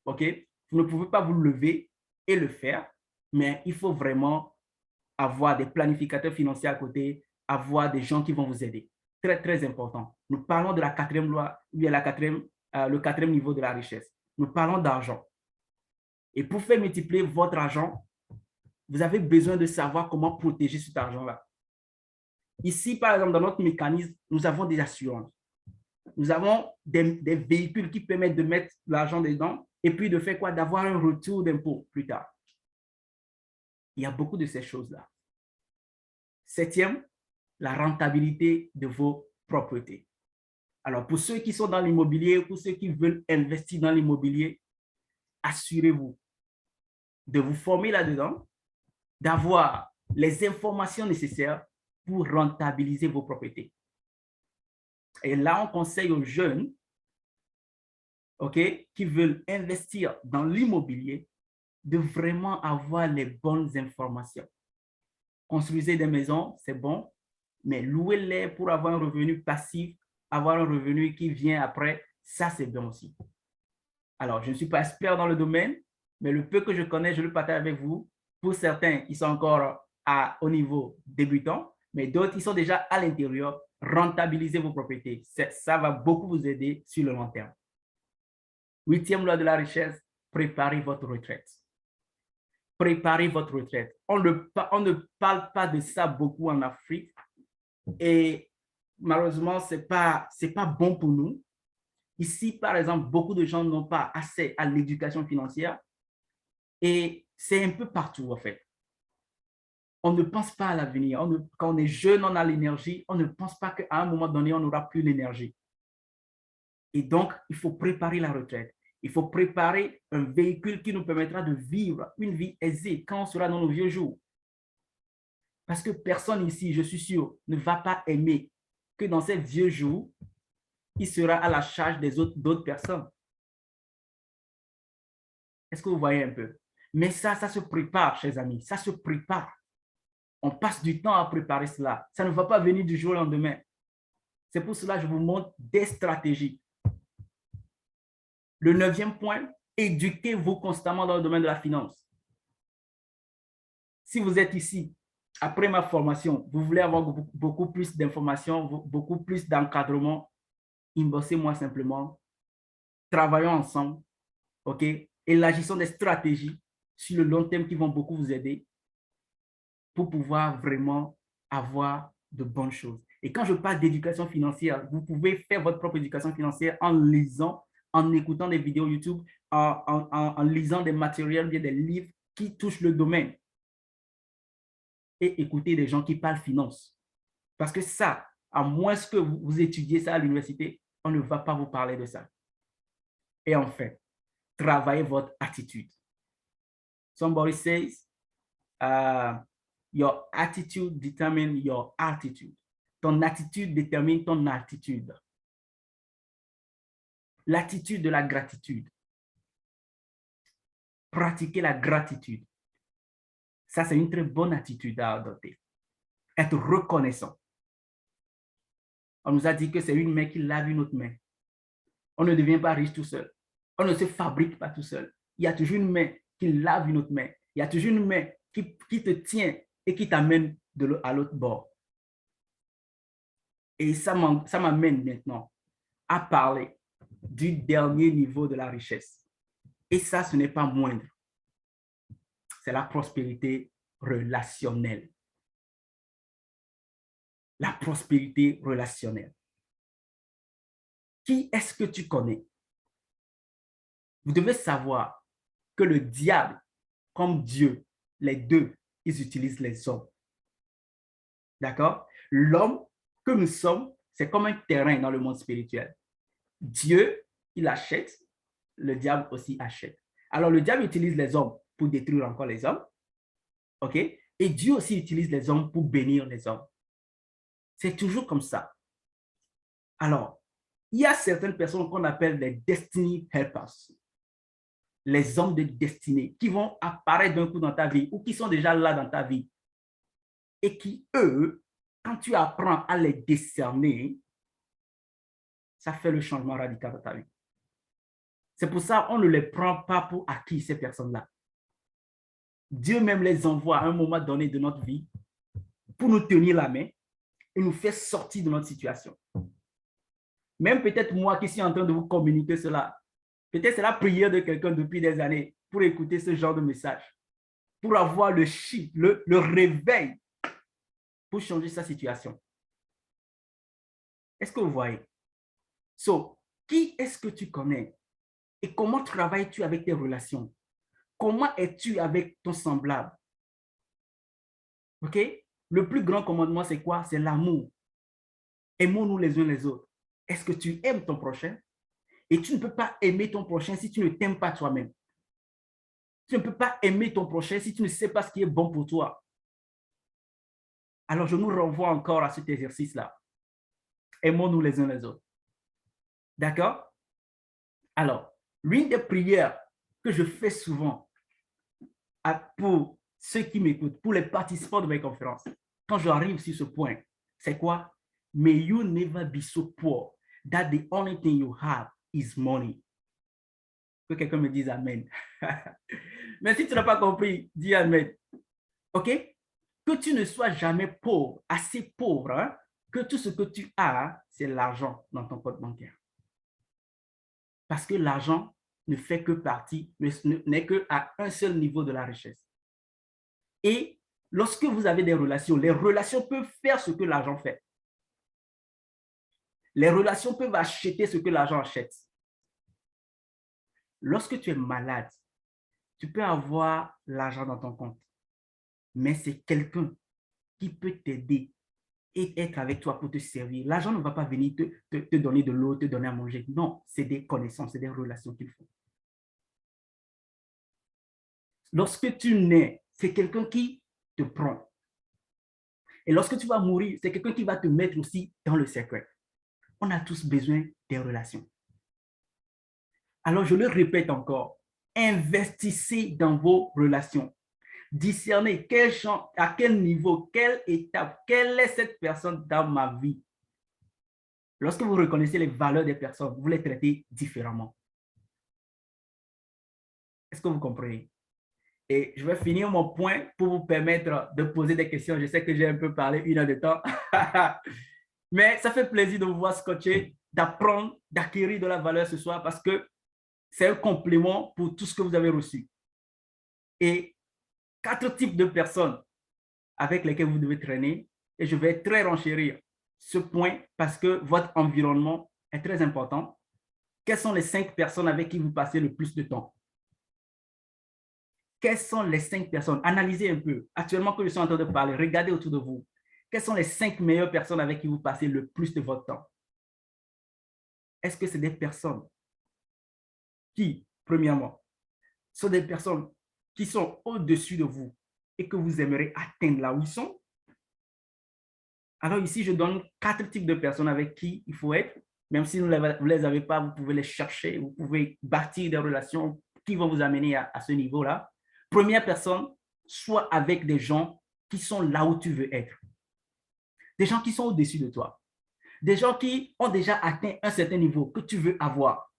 OK? Vous ne pouvez pas vous lever et le faire, mais il faut vraiment avoir des planificateurs financiers à côté, avoir des gens qui vont vous aider. Très, très important. Nous parlons de la 4e loi, ou bien le 4e niveau de la richesse. Nous parlons d'argent. Et pour faire multiplier votre argent, vous avez besoin de savoir comment protéger cet argent-là. Ici, par exemple, dans notre mécanisme, nous avons des assurances. Nous avons des véhicules qui permettent de mettre l'argent dedans et puis de faire quoi? D'avoir un retour d'impôt plus tard. Il y a beaucoup de ces choses-là. 7e, la rentabilité de vos propriétés. Alors, pour ceux qui sont dans l'immobilier, pour ceux qui veulent investir dans l'immobilier, assurez-vous de vous former là-dedans, d'avoir les informations nécessaires pour rentabiliser vos propriétés. Et là, on conseille aux jeunes, OK, qui veulent investir dans l'immobilier, de vraiment avoir les bonnes informations. Construisez des maisons, c'est bon, mais louez-les pour avoir un revenu passif, avoir un revenu qui vient après, ça c'est bien aussi. Alors, je ne suis pas expert dans le domaine, mais le peu que je connais, je le partage avec vous. Pour certains, ils sont encore au niveau débutant, mais d'autres, ils sont déjà à l'intérieur. Rentabilisez vos propriétés. Ça va beaucoup vous aider sur le long terme. 8e loi de la richesse, préparez votre retraite. Préparez votre retraite. On ne parle pas de ça beaucoup en Afrique et malheureusement, ce n'est pas bon pour nous. Ici, par exemple, beaucoup de gens n'ont pas accès à l'éducation financière et c'est un peu partout en fait. On ne pense pas à l'avenir. Quand on est jeune, on a l'énergie. On ne pense pas qu'à un moment donné, on n'aura plus l'énergie. Et donc, il faut préparer la retraite. Il faut préparer un véhicule qui nous permettra de vivre une vie aisée quand on sera dans nos vieux jours. Parce que personne ici, je suis sûr, ne va pas aimer que dans ces vieux jours, il sera à la charge des d'autres personnes. Est-ce que vous voyez un peu? Mais ça se prépare, chers amis, ça se prépare. On passe du temps à préparer cela. Ça ne va pas venir du jour au lendemain. C'est pour cela que je vous montre des stratégies. Le 9e point, éduquez-vous constamment dans le domaine de la finance. Si vous êtes ici, après ma formation, vous voulez avoir beaucoup plus d'informations, beaucoup plus d'encadrement, inboxez-moi simplement. Travaillons ensemble, OK? Élargissons des stratégies sur le long terme qui vont beaucoup vous aider pour pouvoir vraiment avoir de bonnes choses. Et quand je parle d'éducation financière, vous pouvez faire votre propre éducation financière en lisant, en écoutant des vidéos YouTube, en lisant des matériels, des livres qui touchent le domaine. et écouter des gens qui parlent finance. Parce que ça, à moins que vous étudiez ça à l'université, on ne va pas vous parler de ça. Et enfin, travaillez votre attitude. Somebody says, your attitude determines your altitude. Ton attitude détermine ton altitude. L'attitude de la gratitude. Pratiquer la gratitude. Ça, c'est une très bonne attitude à adopter. Être reconnaissant. On nous a dit que c'est une main qui lave une autre main. On ne devient pas riche tout seul. On ne se fabrique pas tout seul. Il y a toujours une main qui lave une autre main. Il y a toujours une main qui te tient et qui t'amène à l'autre bord. Et ça m'amène maintenant à parler du dernier niveau de la richesse. Et ça, ce n'est pas moindre. C'est la prospérité relationnelle. La prospérité relationnelle. Qui est-ce que tu connais? Vous devez savoir que le diable, comme Dieu, les deux, ils utilisent les hommes. D'accord? L'homme que nous sommes, c'est comme un terrain dans le monde spirituel. Dieu, il achète, le diable aussi achète. Alors, le diable utilise les hommes pour détruire encore les hommes. OK? Et Dieu aussi utilise les hommes pour bénir les hommes. C'est toujours comme ça. Alors, il y a certaines personnes qu'on appelle les destiny helpers. Les hommes de destinée qui vont apparaître d'un coup dans ta vie ou qui sont déjà là dans ta vie et qui, eux, quand tu apprends à les décerner, ça fait le changement radical dans ta vie. C'est pour ça qu'on ne les prend pas pour acquis, ces personnes-là. Dieu même les envoie à un moment donné de notre vie pour nous tenir la main et nous faire sortir de notre situation. Même peut-être moi qui suis en train de vous communiquer cela, peut-être c'est la prière de quelqu'un depuis des années pour écouter ce genre de message, pour avoir le réveil, pour changer sa situation. Est-ce que vous voyez? So, qui est-ce que tu connais? Et comment travailles-tu avec tes relations? Comment es-tu avec ton semblable? OK? Le plus grand commandement, c'est quoi? C'est l'amour. Aimons-nous les uns les autres. Est-ce que tu aimes ton prochain? Et tu ne peux pas aimer ton prochain si tu ne t'aimes pas toi-même. Tu ne peux pas aimer ton prochain si tu ne sais pas ce qui est bon pour toi. Alors, je nous renvoie encore à cet exercice-là. Aimons-nous les uns les autres. D'accord? Alors, l'une des prières que je fais souvent pour ceux qui m'écoutent, pour les participants de mes conférences, quand j'arrive sur ce point, c'est quoi? May you never be so poor that the only thing you have is money. Que quelqu'un me dise Amen. Mais si tu n'as pas compris, dis Amen. OK? Que tu ne sois jamais pauvre, assez pauvre, hein, que tout ce que tu as, c'est l'argent dans ton compte bancaire. Parce que l'argent ne fait que partie, n'est qu'à un seul niveau de la richesse. Et lorsque vous avez des relations, les relations peuvent faire ce que l'argent fait. Les relations peuvent acheter ce que l'argent achète. Lorsque tu es malade, tu peux avoir l'argent dans ton compte, mais c'est quelqu'un qui peut t'aider et être avec toi pour te servir. L'argent ne va pas venir te donner de l'eau, te donner à manger. Non, c'est des connaissances, c'est des relations qu'il faut. Lorsque tu nais, c'est quelqu'un qui te prend. Et lorsque tu vas mourir, c'est quelqu'un qui va te mettre aussi dans le cercueil. On a tous besoin des relations. Alors, je le répète encore, investissez dans vos relations. Discernez à quel niveau, quelle étape, quelle est cette personne dans ma vie. Lorsque vous reconnaissez les valeurs des personnes, vous les traitez différemment. Est-ce que vous comprenez? Et je vais finir mon point pour vous permettre de poser des questions. Je sais que j'ai un peu parlé 1 heure de temps. Mais ça fait plaisir de vous voir scotcher, d'apprendre, d'acquérir de la valeur ce soir parce que c'est un complément pour tout ce que vous avez reçu. Et 4 types de personnes avec lesquelles vous devez traîner. Et je vais très renchérir ce point parce que votre environnement est très important. Quelles sont les 5 personnes avec qui vous passez le plus de temps? quelles sont les 5 personnes? Analysez un peu. Actuellement que je suis en train de parler, regardez autour de vous. Quelles sont les 5 meilleures personnes avec qui vous passez le plus de votre temps? Est-ce que c'est des personnes qui, premièrement, sont des personnes qui sont au-dessus de vous et que vous aimeriez atteindre là où ils sont? Alors ici, je donne 4 types de personnes avec qui il faut être. Même si vous ne les avez pas, vous pouvez les chercher, vous pouvez bâtir des relations qui vont vous amener à ce niveau-là. Première personne, soit avec des gens qui sont là où tu veux être. Des gens qui sont au-dessus de toi. Des gens qui ont déjà atteint un certain niveau que tu veux avoir.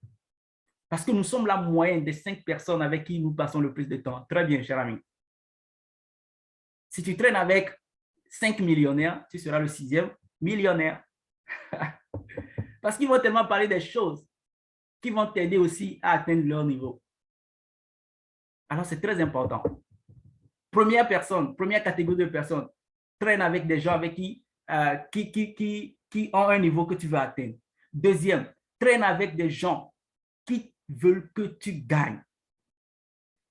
Parce que nous sommes la moyenne des 5 personnes avec qui nous passons le plus de temps. Très bien, cher ami. Si tu traînes avec 5 millionnaires, tu seras le 6e millionnaire. Parce qu'ils vont tellement parler des choses qui vont t'aider aussi à atteindre leur niveau. Alors, c'est très important. Première personne, première catégorie de personnes, traîne avec des gens avec qui ont un niveau que tu veux atteindre. Deuxième, traîne avec des gens qui veulent que tu gagnes.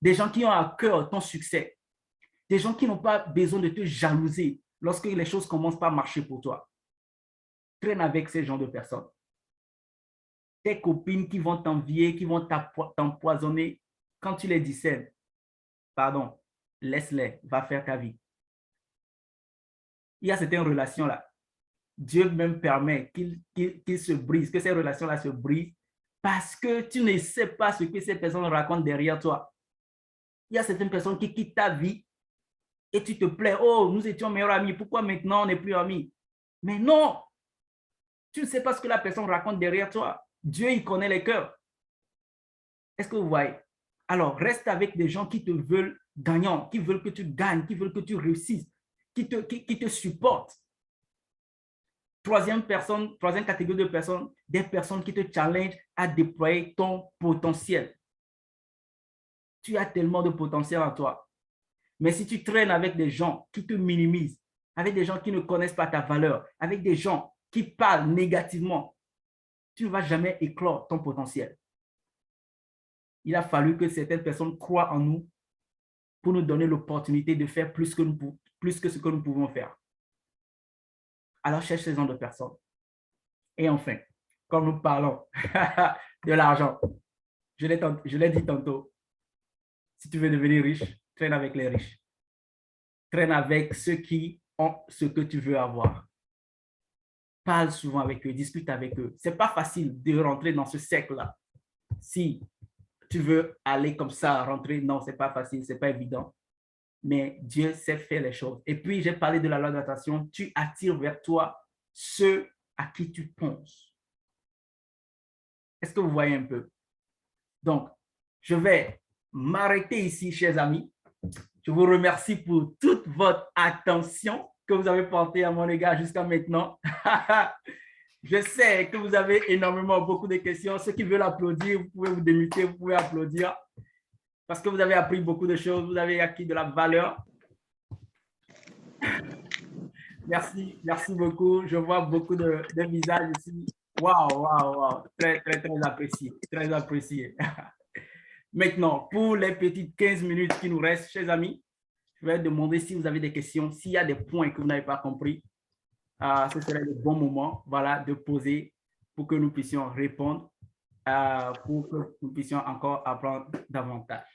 Des gens qui ont à cœur ton succès. Des gens qui n'ont pas besoin de te jalouser lorsque les choses commencent pas à marcher pour toi. Traîne avec ces gens de personnes. Tes copines qui vont t'envier, qui vont t'empoisonner, quand tu les discernes, pardon, laisse-les, va faire ta vie. Il y a certaines relations-là. Dieu même permet qu'ils se brisent, que ces relations-là se brisent parce que tu ne sais pas ce que ces personnes racontent derrière toi. Il y a certaines personnes qui quittent ta vie et tu te plains, oh, nous étions meilleurs amis, pourquoi maintenant on n'est plus amis? Mais non, tu ne sais pas ce que la personne raconte derrière toi. Dieu, il connaît les cœurs. Est-ce que vous voyez? Alors, reste avec des gens qui te veulent gagnant, qui veulent que tu gagnes, qui veulent que tu réussisses, qui te supportent. Troisième catégorie de personnes, des personnes qui te challengent à déployer ton potentiel. Tu as tellement de potentiel en toi. Mais si tu traînes avec des gens qui te minimisent, avec des gens qui ne connaissent pas ta valeur, avec des gens qui parlent négativement, tu ne vas jamais éclore ton potentiel. Il a fallu que certaines personnes croient en nous pour nous donner l'opportunité de faire plus que ce que nous pouvons faire. Alors, cherche ce genre de personnes. Et enfin, quand nous parlons de l'argent, je l'ai dit tantôt, si tu veux devenir riche, traîne avec les riches. Traîne avec ceux qui ont ce que tu veux avoir. Parle souvent avec eux, discute avec eux. Ce n'est pas facile de rentrer dans ce cercle-là. Si tu veux aller comme ça, rentrer, non, ce n'est pas facile, ce n'est pas évident. Mais Dieu sait faire les choses. Et puis, j'ai parlé de la loi d'attraction. Tu attires vers toi ceux à qui tu penses. Est-ce que vous voyez un peu? Donc, je vais m'arrêter ici, chers amis. Je vous remercie pour toute votre attention que vous avez portée à mon égard jusqu'à maintenant. Je sais que vous avez beaucoup de questions. Ceux qui veulent applaudir, vous pouvez vous démuter, vous pouvez applaudir. Parce que vous avez appris beaucoup de choses, vous avez acquis de la valeur. Merci beaucoup. Je vois beaucoup de visages ici. Waouh. Très apprécié, très apprécié. Maintenant, pour les petites 15 minutes qui nous restent, chers amis, je vais demander si vous avez des questions, s'il y a des points que vous n'avez pas compris. Ce serait le bon moment, voilà, de poser pour que nous puissions répondre, pour que nous puissions encore apprendre davantage.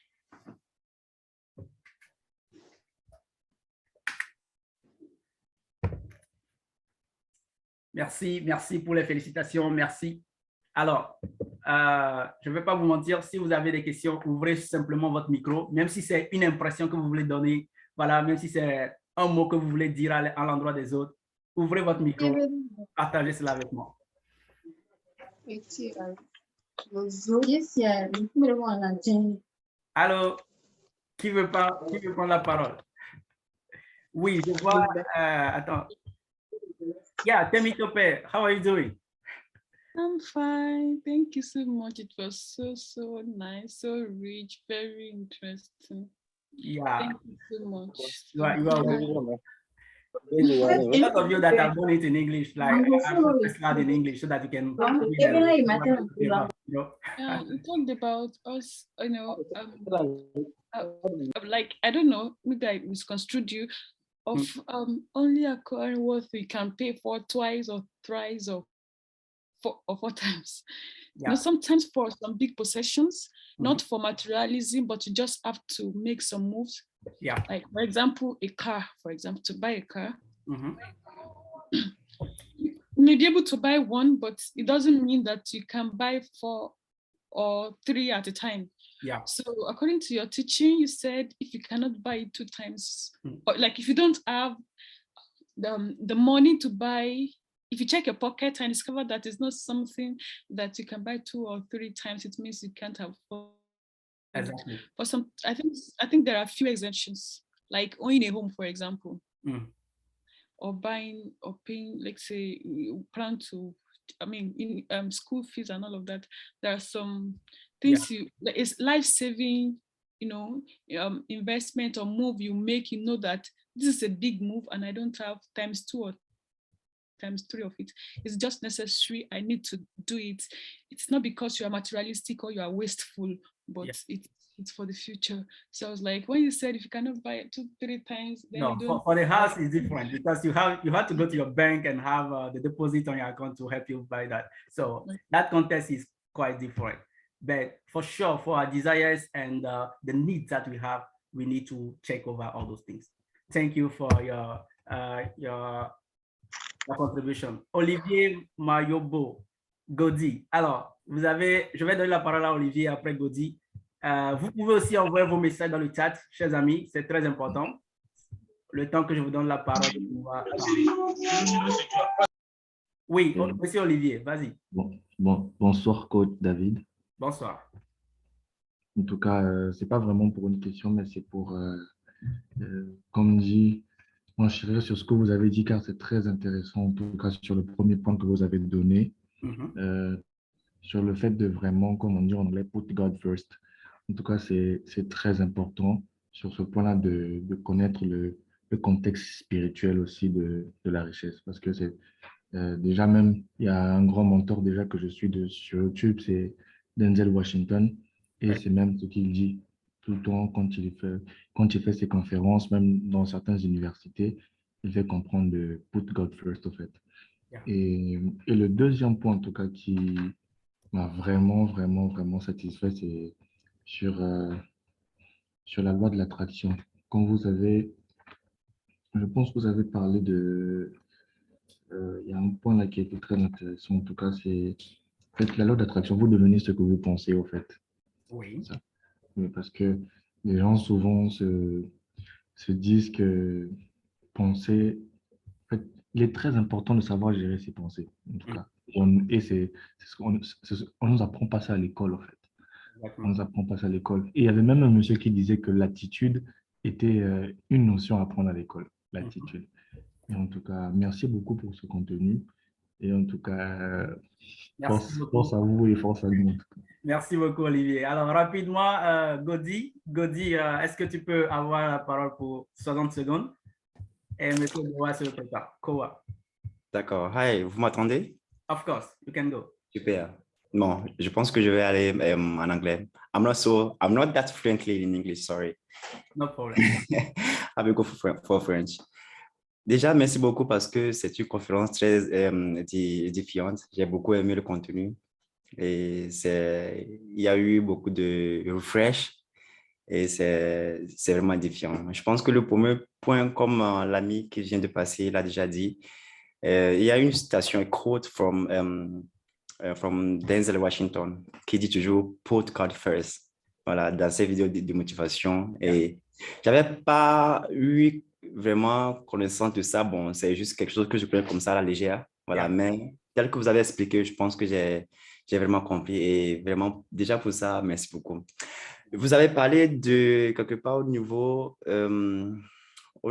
Merci pour les félicitations, merci. Alors, je ne vais pas vous mentir, si vous avez des questions, ouvrez simplement votre micro, même si c'est une impression que vous voulez donner, voilà, même si c'est un mot que vous voulez dire à l'endroit des autres, ouvrez votre micro, partagez cela avec moi. Allô, qui veut prendre la parole? Oui, je vois, attends. Yeah, Temitope, how are you doing? I'm fine. Thank you so much. It was so nice, so rich, very interesting. Yeah. Thank you so much. You are welcome. A lot of you that have done it in English, like I have to start in English so that you can. You talked about us, like, I don't know, maybe I misconstrued you, of only a coin worth you can pay for twice or thrice or four times. Yeah. You know, sometimes for some big possessions, not for materialism, but you just have to make some moves. Yeah. Like, for example, a car, to buy a car. You may be able to buy one, but it doesn't mean that you can buy 4 or 3 at a time. Yeah. So according to your teaching, you said if you cannot buy it 2 times, or like if you don't have the money to buy, if you check your pocket and discover that it's not something that you can buy 2 or 3 times, it means you can't afford. Exactly. For some, I think there are a few exemptions, like owning a home, for example, or buying or paying, like say, you plan to, in school fees and all of that. There are some things it's life-saving, investment or move you make. You know that this is a big move, and I don't have times 2 or times 3 of it. It's just necessary. I need to do it. It's not because you are materialistic or you are wasteful, but it's for the future. So I was like, when you said if you cannot buy it 2, 3 times, then you don't. For the house is different because you have to go to your bank and have the deposit on your account to help you buy that. So that context is quite different. But for sure, for our desires and the needs that we have, we need to check over all those things. Thank you for your contribution. Olivier Mayobo, Godi. Alors, je vais donner la parole à Olivier après Godi. Vous pouvez aussi envoyer vos messages dans le chat, chers amis, c'est très important. Le temps que je vous donne la parole. Oui, monsieur Olivier, vas-y. Bonsoir, coach David. Bonsoir. En tout cas, ce n'est pas vraiment pour une question, mais c'est pour, comme dit, enchérir sur ce que vous avez dit, car c'est très intéressant, en tout cas sur le premier point que vous avez donné, sur le fait de vraiment, comme on dit en anglais, put God first. En tout cas, c'est très important sur ce point-là de connaître le contexte spirituel aussi de la richesse. Parce que c'est déjà même, il y a un grand mentor déjà que je suis sur YouTube, c'est Denzel Washington. Et c'est même ce qu'il dit tout le temps quand il fait ses conférences, même dans certaines universités, il fait comprendre de put God first, en fait. Et le deuxième point, en tout cas, qui m'a vraiment satisfait, c'est sur la loi de l'attraction. Quand vous avez, je pense que vous avez parlé de, il y a un point là qui était très intéressant, en tout cas, c'est en fait, la loi d'attraction, vous devenez ce que vous pensez, au fait. Oui. Ça. Oui, parce que les gens souvent se disent que penser, en fait, il est très important de savoir gérer ses pensées, en tout cas. Et c'est ce qu'on on nous apprend pas ça à l'école, en fait. On nous apprend pas ça à l'école. Et il y avait même un monsieur qui disait que l'attitude était une notion à apprendre à l'école, l'attitude. Et en tout cas, merci beaucoup pour ce contenu. Et en tout cas, force à vous et force à nous. Merci beaucoup, Olivier. Alors, rapidement, Godi, est-ce que tu peux avoir la parole pour 60 secondes? Et M. Kowa se prépare. Kowa. D'accord. Hi, vous m'entendez? Of course, you can go. Super. Bon, je pense que je vais aller en anglais. I'm not that fluently in English, sorry. No problem. I will go for French. Déjà, merci beaucoup parce que c'est une conférence très édifiante. J'ai beaucoup aimé le contenu. Et il y a eu beaucoup de refresh et c'est vraiment édifiant. Je pense que le premier point, comme l'ami qui vient de passer l'a déjà dit, il y a une citation, quote from Denzel Washington qui dit toujours « Put God first ». Voilà, dans ses vidéos de motivation. Et je n'avais pas eu vraiment connaissance de ça. Bon, c'est juste quelque chose que je connais comme ça à la légère. Voilà, mais tel que vous avez expliqué, je pense que j'ai vraiment compris et vraiment, déjà pour ça, merci beaucoup. Vous avez parlé de quelque part au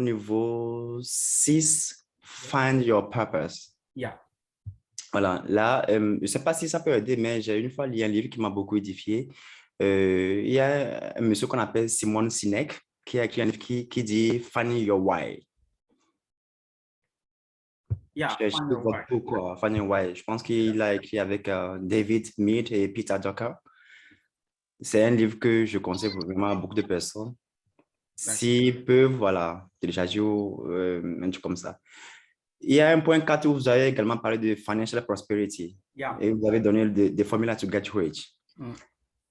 niveau 6, Find Your Purpose. Yeah. Voilà, là, je ne sais pas si ça peut aider, mais j'ai une fois lu un livre qui m'a beaucoup édifié. Il y a un monsieur qu'on appelle Simon Sinek qui a écrit un livre qui dit « Finding Your Why ». Yeah, Finding Why. Je pense qu'il a écrit avec David Mead et Peter Drucker. c'est un livre que je conseille vraiment à beaucoup de personnes. S'ils peuvent, voilà, télécharger un truc comme ça. Il y a un point 4 où vous avez également parlé de financial prosperity. Yeah. Et vous avez donné des formulas to get rich.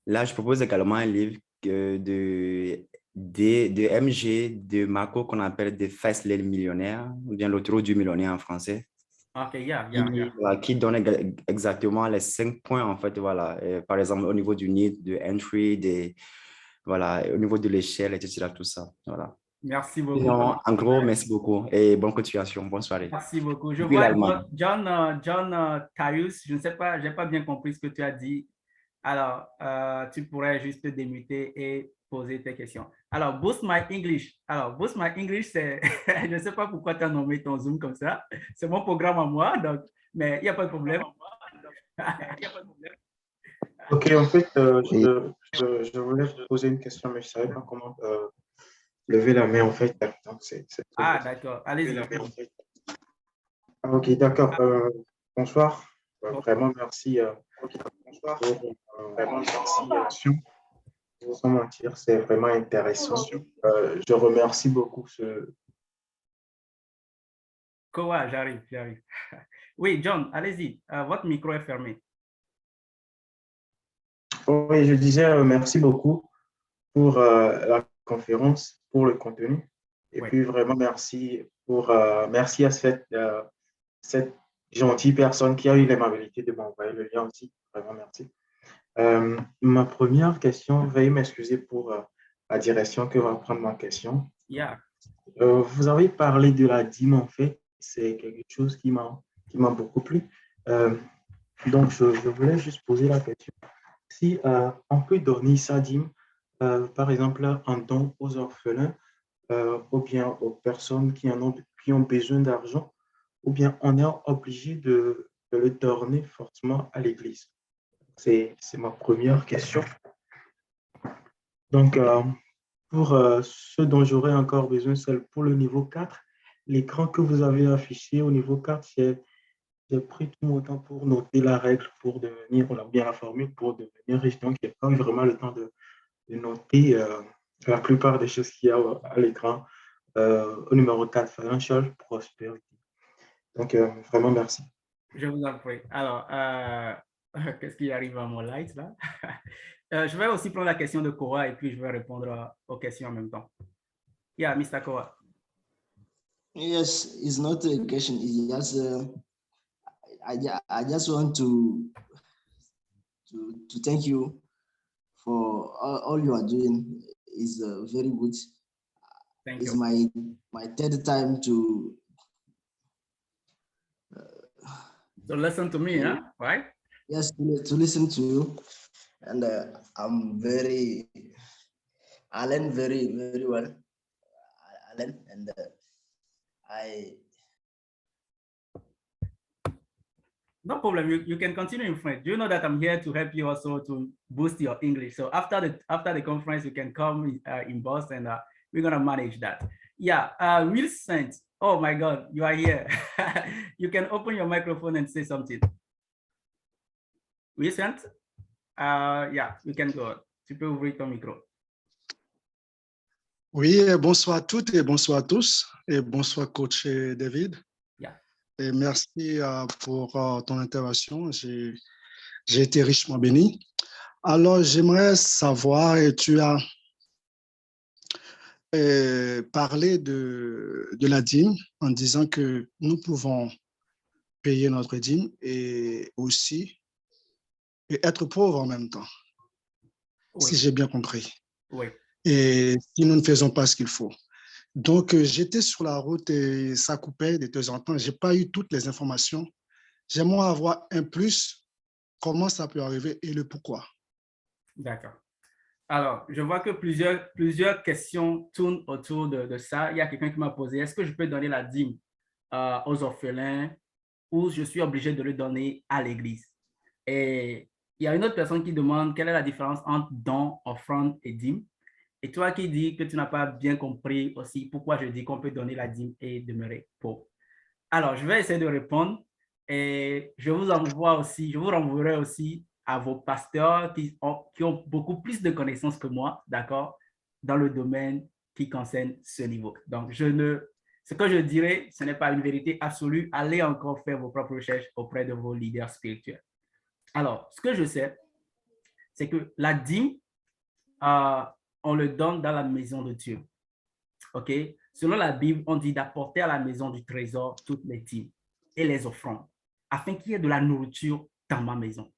Là, je propose également un livre de MG, de Marco, qu'on appelle The Fast Lane Millionnaire, ou bien l'autoroute du millionnaire en français. OK, yeah. Qui donne exactement les 5 points, en fait, voilà. Par exemple, au niveau du need, de entry, voilà, au niveau de l'échelle, etc., tout ça, voilà. Merci beaucoup. Sinon, en gros, merci beaucoup et bonne continuation. Bonne soirée. Merci beaucoup. Je Puis vois l'allemand. John Caius, je ne sais pas, je n'ai pas bien compris ce que tu as dit. Alors, tu pourrais juste te démuter et poser tes questions. Alors, Boost My English. Alors, Boost My English, c'est, je ne sais pas pourquoi tu as nommé ton Zoom comme ça. C'est mon programme à moi, donc, mais il n'y a pas de problème. Ok, en fait, je voulais vous poser une question, mais je ne savais pas comment lever la main, en fait. Donc, Ah, d'accord. Allez-y. Ok, d'accord. Bonsoir. Vraiment, merci. Bonsoir. Vraiment, merci. Sans mentir, c'est vraiment intéressant. Je remercie beaucoup Koa, j'arrive. Oui, John, allez-y. Votre micro est fermé. Oui, je disais merci beaucoup pour la conférence, pour le contenu. Et Oui. puis, vraiment, merci à cette gentille personne qui a eu l'amabilité de m'envoyer le lien aussi. Vraiment, merci. Ma première question, veuillez m'excuser pour la direction que va prendre ma question. Yeah. Vous avez parlé de la dîme, en fait. C'est quelque chose qui m'a beaucoup plu. Donc, je voulais juste poser la question. Si on peut donner sa dîme, par exemple, en don aux orphelins, ou bien aux personnes qui ont besoin d'argent, ou bien on est obligé de le donner forcément à l'Église. C'est ma première question. Donc, pour ce dont j'aurais encore besoin, c'est pour le niveau 4. L'écran que vous avez affiché au niveau 4, j'ai pris tout mon temps pour noter la règle pour devenir, ou bien la formule pour devenir riche. Donc, je n'ai pas eu vraiment le temps de noter la plupart des choses qu'il y a à l'écran. Au numéro 4, Financial Prosperity. Donc, vraiment, merci. Je vous en prie. Alors, qu'est-ce qui arrive à mon light là? Je vais aussi prendre la question de Koa et puis je vais répondre aux questions en même temps. Yeah, Mr. Koa. Yes, it's not a question. It's just I just want to thank you for all you are doing. Is very good. Thank it's you. my third time to. So listen to me, huh? Right? Yes, to listen to you, and I learn very, very well. I learn, and No problem. You can continue in French. You know that I'm here to help you also to boost your English. So after the conference, you can come in Boston. We're gonna manage that. Yeah, Will Saint. Oh my God, you are here. You can open your microphone and say something. Will Saint. Yeah, you can go. Tu peux ouvrir ton micro. Oui, bonsoir à toutes et bonsoir à tous. Et bonsoir, coach David. Yeah. Et merci pour ton intervention. J'ai été richement béni. Alors, j'aimerais savoir, et tu as parlé de la dîme en disant que nous pouvons payer notre dîme et aussi être pauvres en même temps, Oui. si j'ai bien compris. Oui. Et si nous ne faisons pas ce qu'il faut. Donc, j'étais sur la route et ça coupait de temps en temps. Je n'ai pas eu toutes les informations. J'aimerais avoir un plus, comment ça peut arriver et le pourquoi. D'accord. Alors, je vois que plusieurs questions tournent autour de ça. Il y a quelqu'un qui m'a posé, est-ce que je peux donner la dîme aux orphelins ou je suis obligé de le donner à l'Église? Et il y a une autre personne qui demande quelle est la différence entre don, offrande et dîme. Et toi qui dis que tu n'as pas bien compris aussi pourquoi je dis qu'on peut donner la dîme et demeurer pauvre. Alors, je vais essayer de répondre et je vous renverrai aussi à vos pasteurs qui ont beaucoup plus de connaissances que moi, d'accord, dans le domaine qui concerne ce niveau. Donc, ce que je dirais, ce n'est pas une vérité absolue. Allez encore faire vos propres recherches auprès de vos leaders spirituels. Alors, ce que je sais, c'est que la dîme, on le donne dans la maison de Dieu. OK? Selon la Bible, on dit d'apporter à la maison du trésor toutes les dîmes et les offrandes, afin qu'il y ait de la nourriture dans ma maison.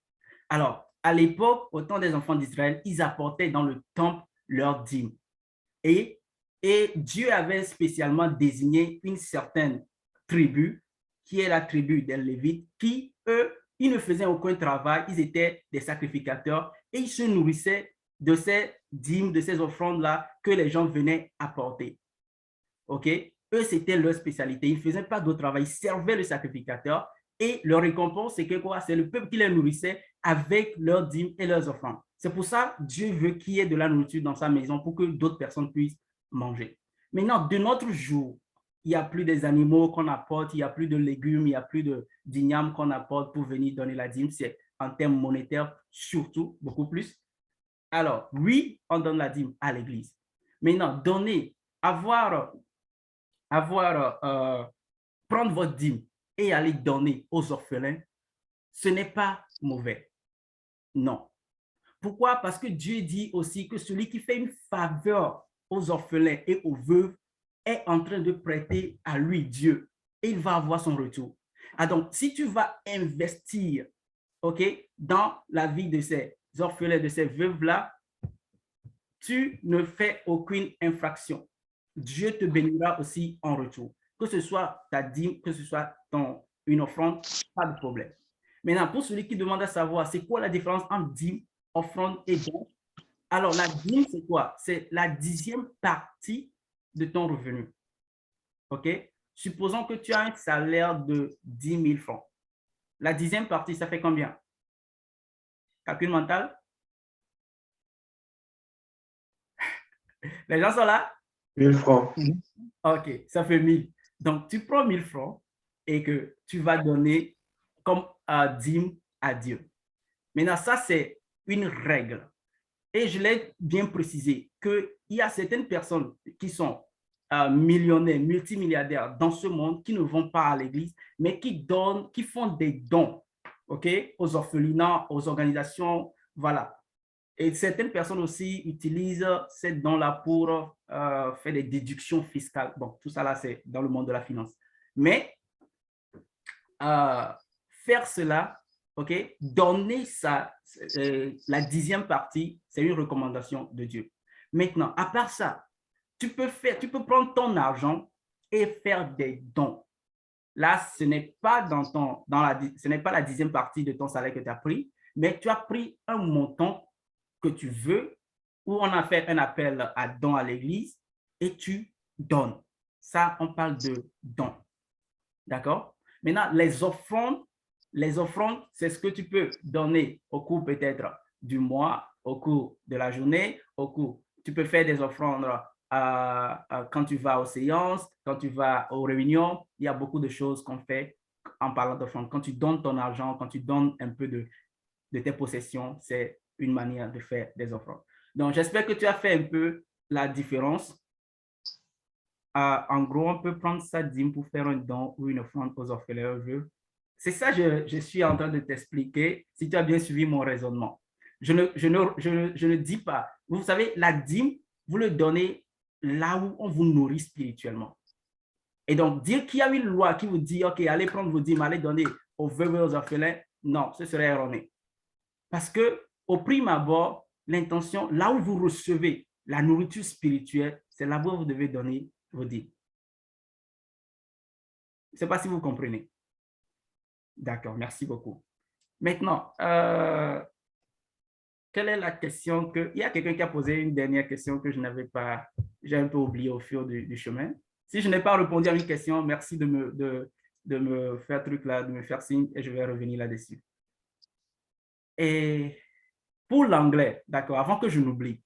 Alors, à l'époque, au temps des enfants d'Israël, ils apportaient dans le temple leurs dîmes. Et Dieu avait spécialement désigné une certaine tribu, qui est la tribu des Lévites, qui, eux, ils ne faisaient aucun travail, ils étaient des sacrificateurs et ils se nourrissaient de ces dîmes, de ces offrandes-là que les gens venaient apporter. OK? Eux, c'était leur spécialité. Ils ne faisaient pas d'autre travail, ils servaient le sacrificateur et leur récompense, c'est que quoi? C'est le peuple qui les nourrissait avec leurs dîmes et leurs offrandes. C'est pour ça que Dieu veut qu'il y ait de la nourriture dans sa maison pour que d'autres personnes puissent manger. Maintenant, de notre jour, il n'y a plus des animaux qu'on apporte, il n'y a plus de légumes, il n'y a plus d'igname qu'on apporte pour venir donner la dîme. C'est en termes monétaires, surtout, beaucoup plus. Alors, oui, on donne la dîme à l'église. Maintenant, prendre votre dîme et aller donner aux orphelins, ce n'est pas mauvais. Non. Pourquoi? Parce que Dieu dit aussi que celui qui fait une faveur aux orphelins et aux veuves est en train de prêter à lui, Dieu, et il va avoir son retour. Ah, donc, si tu vas investir, OK, dans la vie de ces orphelins, de ces veuves-là, tu ne fais aucune infraction. Dieu te bénira aussi en retour. Que ce soit ta dîme, que ce soit une offrande, pas de problème. Maintenant, pour celui qui demande à savoir, c'est quoi la différence entre dîme, offrande et don? Alors, la dîme, c'est quoi? C'est la 10e partie de ton revenu. OK? Supposons que tu as un salaire de 10 000 francs. La 10e partie, ça fait combien? Calcul mental? Les gens sont là? 1000 francs. OK, ça fait 1000. Donc, tu prends 1000 francs et que tu vas donner comme dîme à Dieu. Maintenant, ça, c'est une règle. Et je l'ai bien précisé qu'il y a certaines personnes qui sont millionnaires, multimilliardaires dans ce monde qui ne vont pas à l'église, mais qui font des dons, OK, aux orphelinats, aux organisations, voilà. Et certaines personnes aussi utilisent ces dons-là pour faire des déductions fiscales. Bon, tout ça là, c'est dans le monde de la finance. Mais faire cela, OK, donner la 10e partie, c'est une recommandation de Dieu. Maintenant, à part ça, tu peux prendre ton argent et faire des dons. Là, ce n'est pas ce n'est pas la 10e partie de ton salaire que tu as pris, mais tu as pris un montant que tu veux, où on a fait un appel à don à l'église et tu donnes. Ça, on parle de don. D'accord? Maintenant, les offrandes, c'est ce que tu peux donner au cours peut-être du mois, au cours de la journée, tu peux faire des offrandes quand tu vas aux séances, quand tu vas aux réunions. Il y a beaucoup de choses qu'on fait en parlant d'offrandes. Quand tu donnes ton argent, quand tu donnes un peu de tes possessions, c'est une manière de faire des offrandes. Donc, j'espère que tu as fait un peu la différence. En gros, on peut prendre sa dîme pour faire un don ou une offrande aux orphelins. C'est ça que je suis en train de t'expliquer, si tu as bien suivi mon raisonnement. Je ne dis pas. Vous savez, la dîme, vous le donnez là où on vous nourrit spirituellement. Et donc, dire qu'il y a une loi qui vous dit, OK, allez prendre vos dîmes, allez donner aux veuves et aux orphelins, non, ce serait erroné. Parce que au prime abord, l'intention, là où vous recevez la nourriture spirituelle, c'est là où vous devez donner vos dîmes. Je ne sais pas si vous comprenez. D'accord, merci beaucoup. Maintenant, quelle est la question il y a quelqu'un qui a posé une dernière question que je n'avais pas, j'ai un peu oublié au fur du chemin. Si je n'ai pas répondu à une question, merci de me faire truc là, de me faire signe et je vais revenir là-dessus. Et pour l'anglais, d'accord, avant que je n'oublie,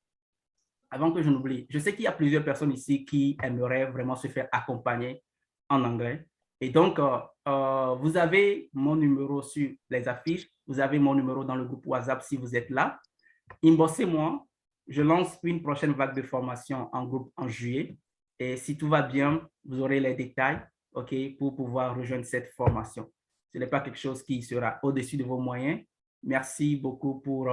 je sais qu'il y a plusieurs personnes ici qui aimeraient vraiment se faire accompagner en anglais. Et donc, vous avez mon numéro sur les affiches. Vous avez mon numéro dans le groupe WhatsApp si vous êtes là. Inboxez-moi. Je lance une prochaine vague de formation en groupe en juillet. Et si tout va bien, vous aurez les détails, OK, pour pouvoir rejoindre cette formation. Ce n'est pas quelque chose qui sera au-dessus de vos moyens. Merci beaucoup pour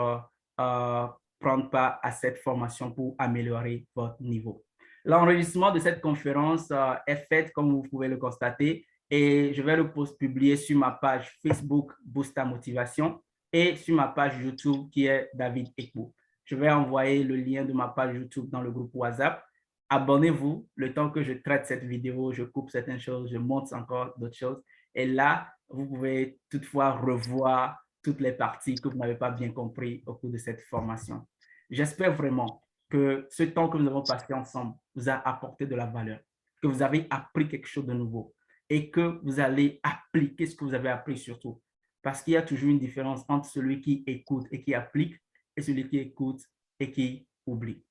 prendre part à cette formation pour améliorer votre niveau. L'enregistrement de cette conférence est fait, comme vous pouvez le constater, et je vais le publier sur ma page Facebook Boost ta motivation et sur ma page YouTube qui est David Ekbo. Je vais envoyer le lien de ma page YouTube dans le groupe WhatsApp. Abonnez-vous. Le temps que je traite cette vidéo, je coupe certaines choses, je monte encore d'autres choses. Et là, vous pouvez toutefois revoir toutes les parties que vous n'avez pas bien compris au cours de cette formation. J'espère vraiment que ce temps que nous avons passé ensemble vous a apporté de la valeur, que vous avez appris quelque chose de nouveau et que vous allez appliquer ce que vous avez appris surtout. Parce qu'il y a toujours une différence entre celui qui écoute et qui applique et celui qui écoute et qui oublie.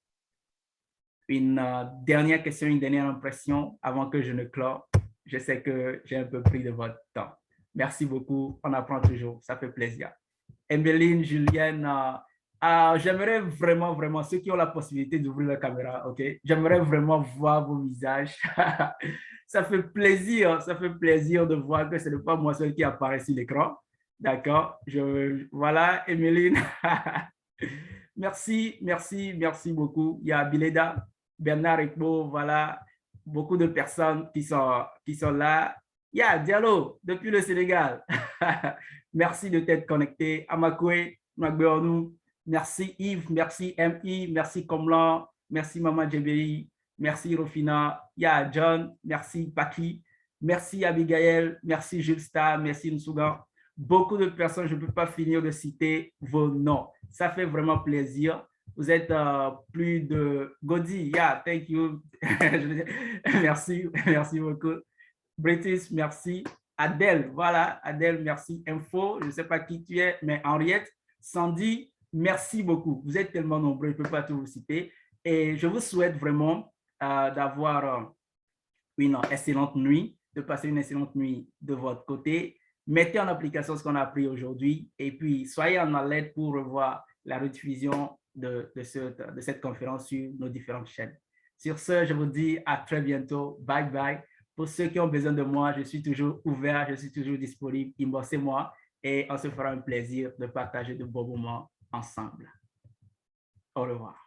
Une dernière question, une dernière impression avant que je ne clore. Je sais que j'ai un peu pris de votre temps. Merci beaucoup. On apprend toujours. Ça fait plaisir. Emeline, Julienne, j'aimerais vraiment, ceux qui ont la possibilité d'ouvrir la caméra, OK? J'aimerais vraiment voir vos visages. Ça fait plaisir de voir que ce n'est pas moi seul qui apparaît sur l'écran. D'accord? Voilà, Emeline. Merci beaucoup. Il y a Bileda, Bernard Ekbo, voilà, beaucoup de personnes qui sont là. Il y a Diallo, depuis le Sénégal. Merci de t'être connecté. Amakwe, Magbeonu, merci Yves, merci MI, merci Komlan, merci Maman Djebei, merci Rofina, il y a John, merci Paki, merci Abigail, merci Jules Star, merci Nsugan. Beaucoup de personnes, je ne peux pas finir de citer vos noms. Ça fait vraiment plaisir. Vous êtes plus de Godi. Yeah, thank you. Merci beaucoup. British, merci. Adèle, voilà, Adèle, merci. Info, je ne sais pas qui tu es, mais Henriette, Sandy, merci beaucoup. Vous êtes tellement nombreux, je ne peux pas tout vous citer. Et je vous souhaite vraiment d'avoir une excellente nuit, de passer une excellente nuit de votre côté. Mettez en application ce qu'on a appris aujourd'hui et puis soyez en alerte pour revoir la rediffusion de cette conférence sur nos différentes chaînes. Sur ce, je vous dis à très bientôt. Bye bye. Pour ceux qui ont besoin de moi, je suis toujours ouvert, je suis toujours disponible. Inboxez-moi et on se fera un plaisir de partager de beaux moments ensemble. Au revoir.